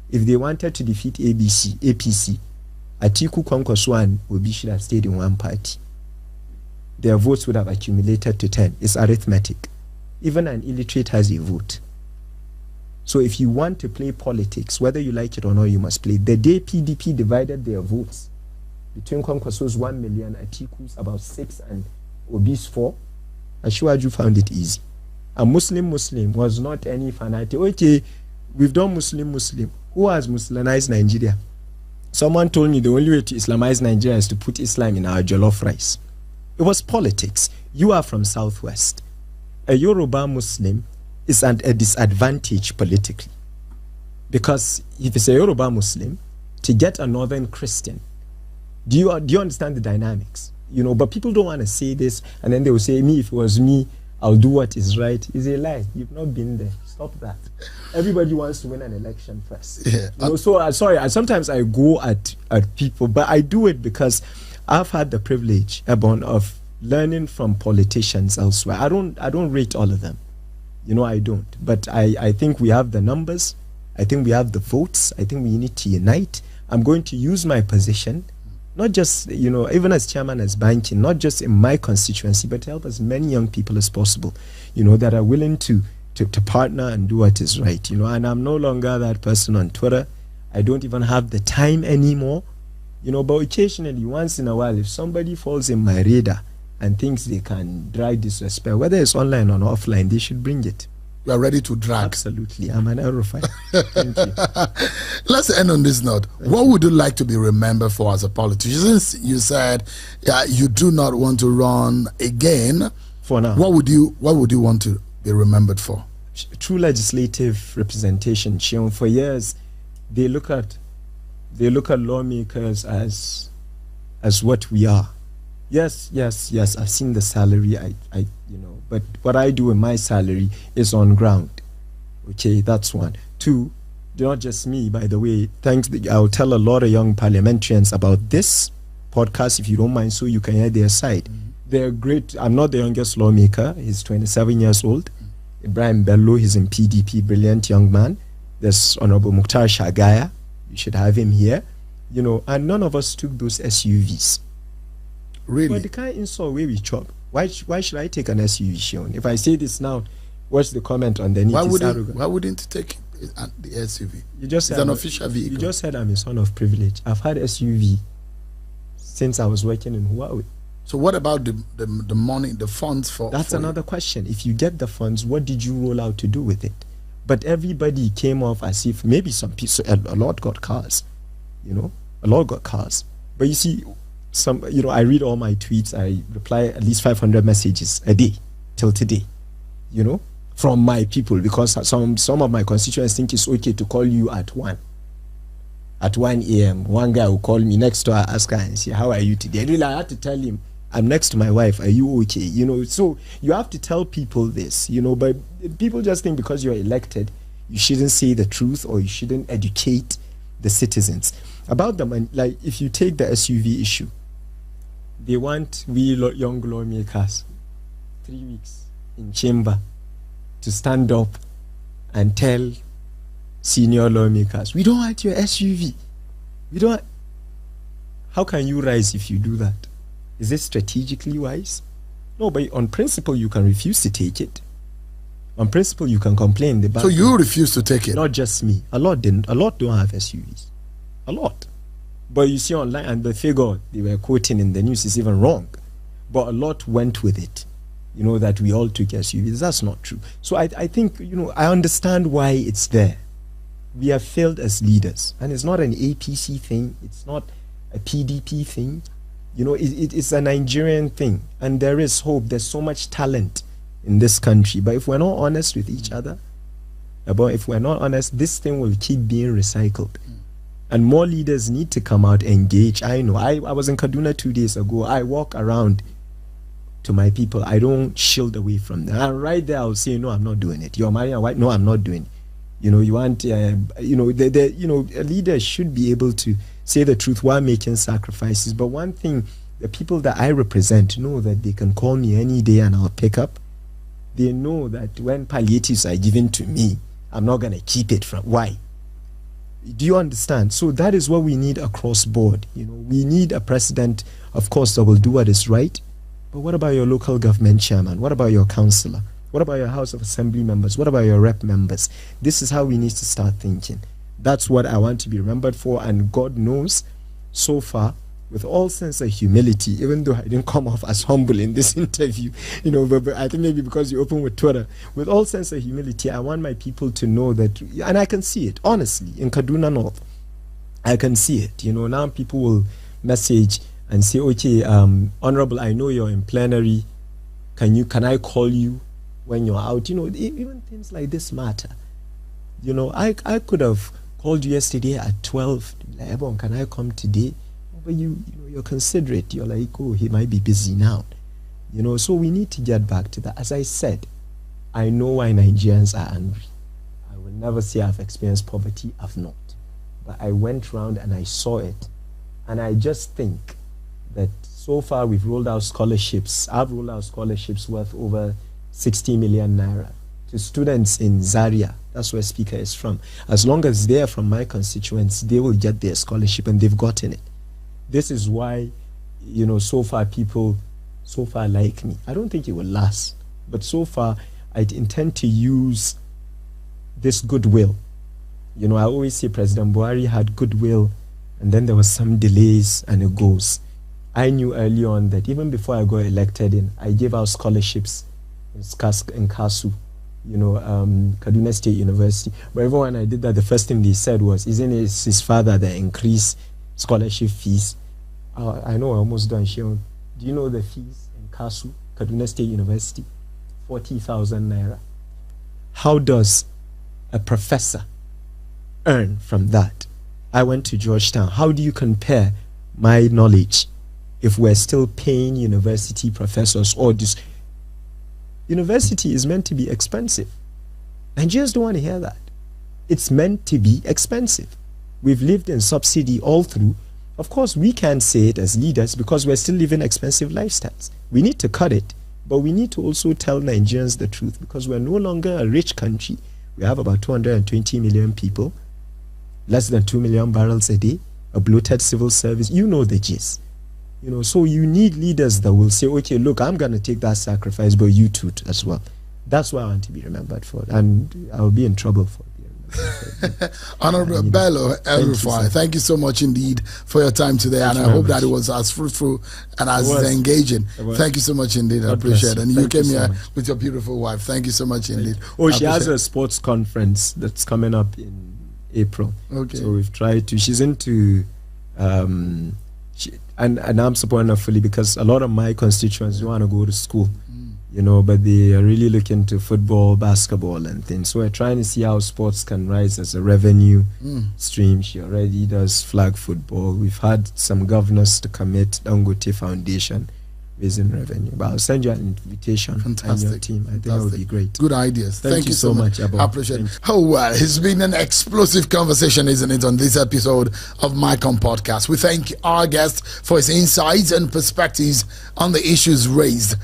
If they wanted to defeat APC, Atiku Kwankwaso and Obi should have stayed in one party. Their votes would have accumulated to 10. It's arithmetic. Even an illiterate has a vote. So if you want to play politics, whether you like it or not, you must play. The day PDP divided their votes between Kwankwaso's 1 million, Atiku's about 6, and Obi's 4, Ashiwaju found it easy. A Muslim was not any fanatic. Okay, we've done Muslim. Who has Muslimized Nigeria? Someone told me the only way to Islamize Nigeria is to put Islam in our jollof rice. It was politics. You are from Southwest. A Yoruba Muslim is at a disadvantage politically. Because if it's a Yoruba Muslim, to get a Northern Christian, do you understand the dynamics? But people don't want to say this, and then they will say, if it was me, I'll do what is right is a lie. You've not been there. Stop that. Everybody wants to win an election first. Yeah. So sorry, sometimes I go at people, but I do it because I've had the privilege, Ebon, of learning from politicians elsewhere. I don't rate all of them. I don't. But I think we have the numbers. I think we have the votes. I think we need to unite. I'm going to use my position, not just, even as chairman, as banking, not just in my constituency, but to help as many young people as possible, that are willing to partner and do what is right, and I'm no longer that person on Twitter. I don't even have the time anymore, but occasionally, once in a while, if somebody falls in my radar and thinks they can drag disrespect, whether it's online or offline, they should bring it. You are ready to drag. Absolutely. I'm an El-Rufai. Thank you. Let's end on this note. What would you like to be remembered for as a politician? Since you said you do not want to run again, for now, what would you want to be remembered for? True legislative representation. For years, they look at lawmakers as what we are. Yes. I've seen the salary. But what I do in my salary is on ground. Okay, that's one. Two, not just me, by the way. I'll tell a lot of young parliamentarians about this podcast, if you don't mind, so you can hear their side. Mm-hmm. They're great. I'm not the youngest lawmaker. He's 27 years old. Ibrahim Bello, he's in PDP, brilliant young man. There's Honorable Mukhtar Shagaya. You should have him here. And none of us took those SUVs. Really? But the kind of insult where we chop. Why should I take an SUV, Sean? If I say this now, what's the comment underneath? Why wouldn't you take the SUV? It's an official vehicle. You just said I'm a son of privilege. I've had SUV since I was working in Huawei. So what about the money, the funds for? That's another question. If you get the funds, what did you roll out to do with it? But everybody came off as if maybe some people, a lot got cars. A lot got cars. But you see, I read all my tweets. I reply at least 500 messages a day till today, from my people, because some of my constituents think it's okay to call you at 1 a.m. One guy will call me next to her, ask her and say, how are you today? Really, I had to tell him, I'm next to my wife. Are you okay? So you have to tell people this, but people just think because you're elected, you shouldn't say the truth or you shouldn't educate the citizens about them. And like, if you take the SUV issue, they want young lawmakers 3 weeks in chamber to stand up and tell senior lawmakers, we don't want your SUV. How can you rise if you do that? Is it strategically wise? No, but on principle, you can refuse to take it. On principle, you can complain. So you refuse to take it? Not just me. A lot didn't. A lot don't have SUVs. A lot. But you see online, and the figure they were quoting in the news is even wrong. But a lot went with it, that we all took SUVs. That's not true. So I think, I understand why it's there. We have failed as leaders. And it's not an APC thing. It's not a PDP thing. It's a Nigerian thing. And there is hope. There's so much talent in this country. But if we're not honest with each other, if we're not honest, this thing will keep being recycled. And more leaders need to come out, engage. I know. I was in Kaduna 2 days ago. I walk around to my people. I don't shield away from them. And right there, I'll say, no, I'm not doing it. You're marrying white? No, I'm not doing it. You want, a leader should be able to say the truth while making sacrifices. But one thing, the people that I represent know that they can call me any day and I'll pick up. They know that when palliatives are given to me, I'm not going to keep it from. Why? Do you understand? So that is what we need across board. We need a president, of course, that will do what is right. But what about your local government chairman? What about your councillor? What about your House of Assembly members? What about your rep members? This is how we need to start thinking. That's what I want to be remembered for. And God knows, so far, with all sense of humility, even though I didn't come off as humble in this interview, but I think maybe because you open with Twitter, with all sense of humility, I want my people to know that, and I can see it, honestly, in Kaduna North, I can see it. Now people will message and say, okay, Honorable, I know you're in plenary. Can I call you when you're out? Even things like this matter. I could have called you yesterday at 12. Ebon, can I come today? But you're considerate. You're like, oh, he might be busy now. So we need to get back to that. As I said, I know why Nigerians are angry. I will never say I've experienced poverty. I've not. But I went around and I saw it. And I just think that so far we've rolled out scholarships. I've rolled out scholarships worth over 60 million naira to students in Zaria. That's where Speaker is from. As long as they're from my constituents, they will get their scholarship, and they've gotten it. This is why, so far people like me. I don't think it will last. But so far, I intend to use this goodwill. I always say President Buhari had goodwill, and then there was some delays, and it goes. I knew early on that even before I got elected I gave out scholarships in KASU, Kaduna State University. But everyone I did that, the first thing they said was, isn't it his father that increased scholarship fees? I know I almost done, Shion. Do you know the fees in KASU, Kaduna State University? 40,000 naira. How does a professor earn from that? I went to Georgetown. How do you compare my knowledge if we're still paying university professors all this? University is meant to be expensive. Nigerians don't want to hear that. It's meant to be expensive. We've lived in subsidy all through. Of course, we can't say it as leaders because we're still living expensive lifestyles. We need to cut it, but we need to also tell Nigerians the truth, because we're no longer a rich country. We have about 220 million people, less than 2 million barrels a day, a bloated civil service. You know the gist. So you need leaders that will say, okay, look, I'm going to take that sacrifice, but you too as well. That's what I want to be remembered for, and I'll be in trouble for it. Honorable Bello El-Rufai, thank you so much indeed for your time today, and I hope that it was as fruitful and as engaging. Thank you so much indeed. I appreciate it. And you came here with your beautiful wife. Thank you so much indeed. She has a sports conference that's coming up in April. Okay. So we've tried to. She's into. And I'm supporting her fully, because a lot of my constituents don't want to go to school. But they are really looking to football, basketball, and things. So we're trying to see how sports can rise as a revenue stream. She already does flag football. We've had some governors to commit Dangote Foundation, raising revenue. But I'll send you an invitation. Fantastic. And your team. I think that would be great. Good ideas. Thank you so much, Abba. I appreciate it. Oh, well, it's been an explosive conversation, isn't it, on this episode of MyCon Podcast. We thank our guest for his insights and perspectives on the issues raised.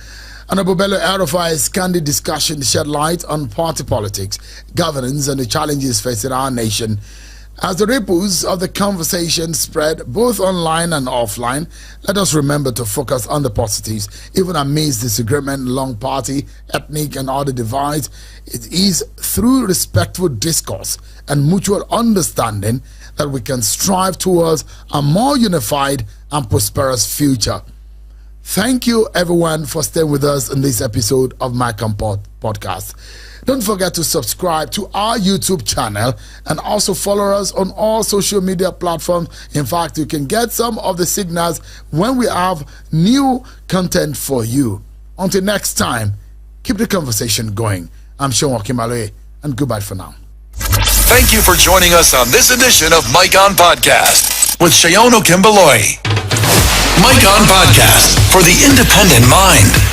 Honorable Bello El-Rufai's candid discussion shed light on party politics, governance, and the challenges facing our nation. As the ripples of the conversation spread both online and offline, let us remember to focus on the positives. Even amidst disagreement along party, ethnic, and other divides, it is through respectful discourse and mutual understanding that we can strive towards a more unified and prosperous future. Thank you, everyone, for staying with us in this episode of MyCon Podcast. Don't forget to subscribe to our YouTube channel and also follow us on all social media platforms. In fact, you can get some of the signals when we have new content for you. Until next time, keep the conversation going. I'm Sean Wakimale, and goodbye for now. Thank you for joining us on this edition of MyCon Podcast with Seun Okimbaloi. MyCon Podcast for the independent mind.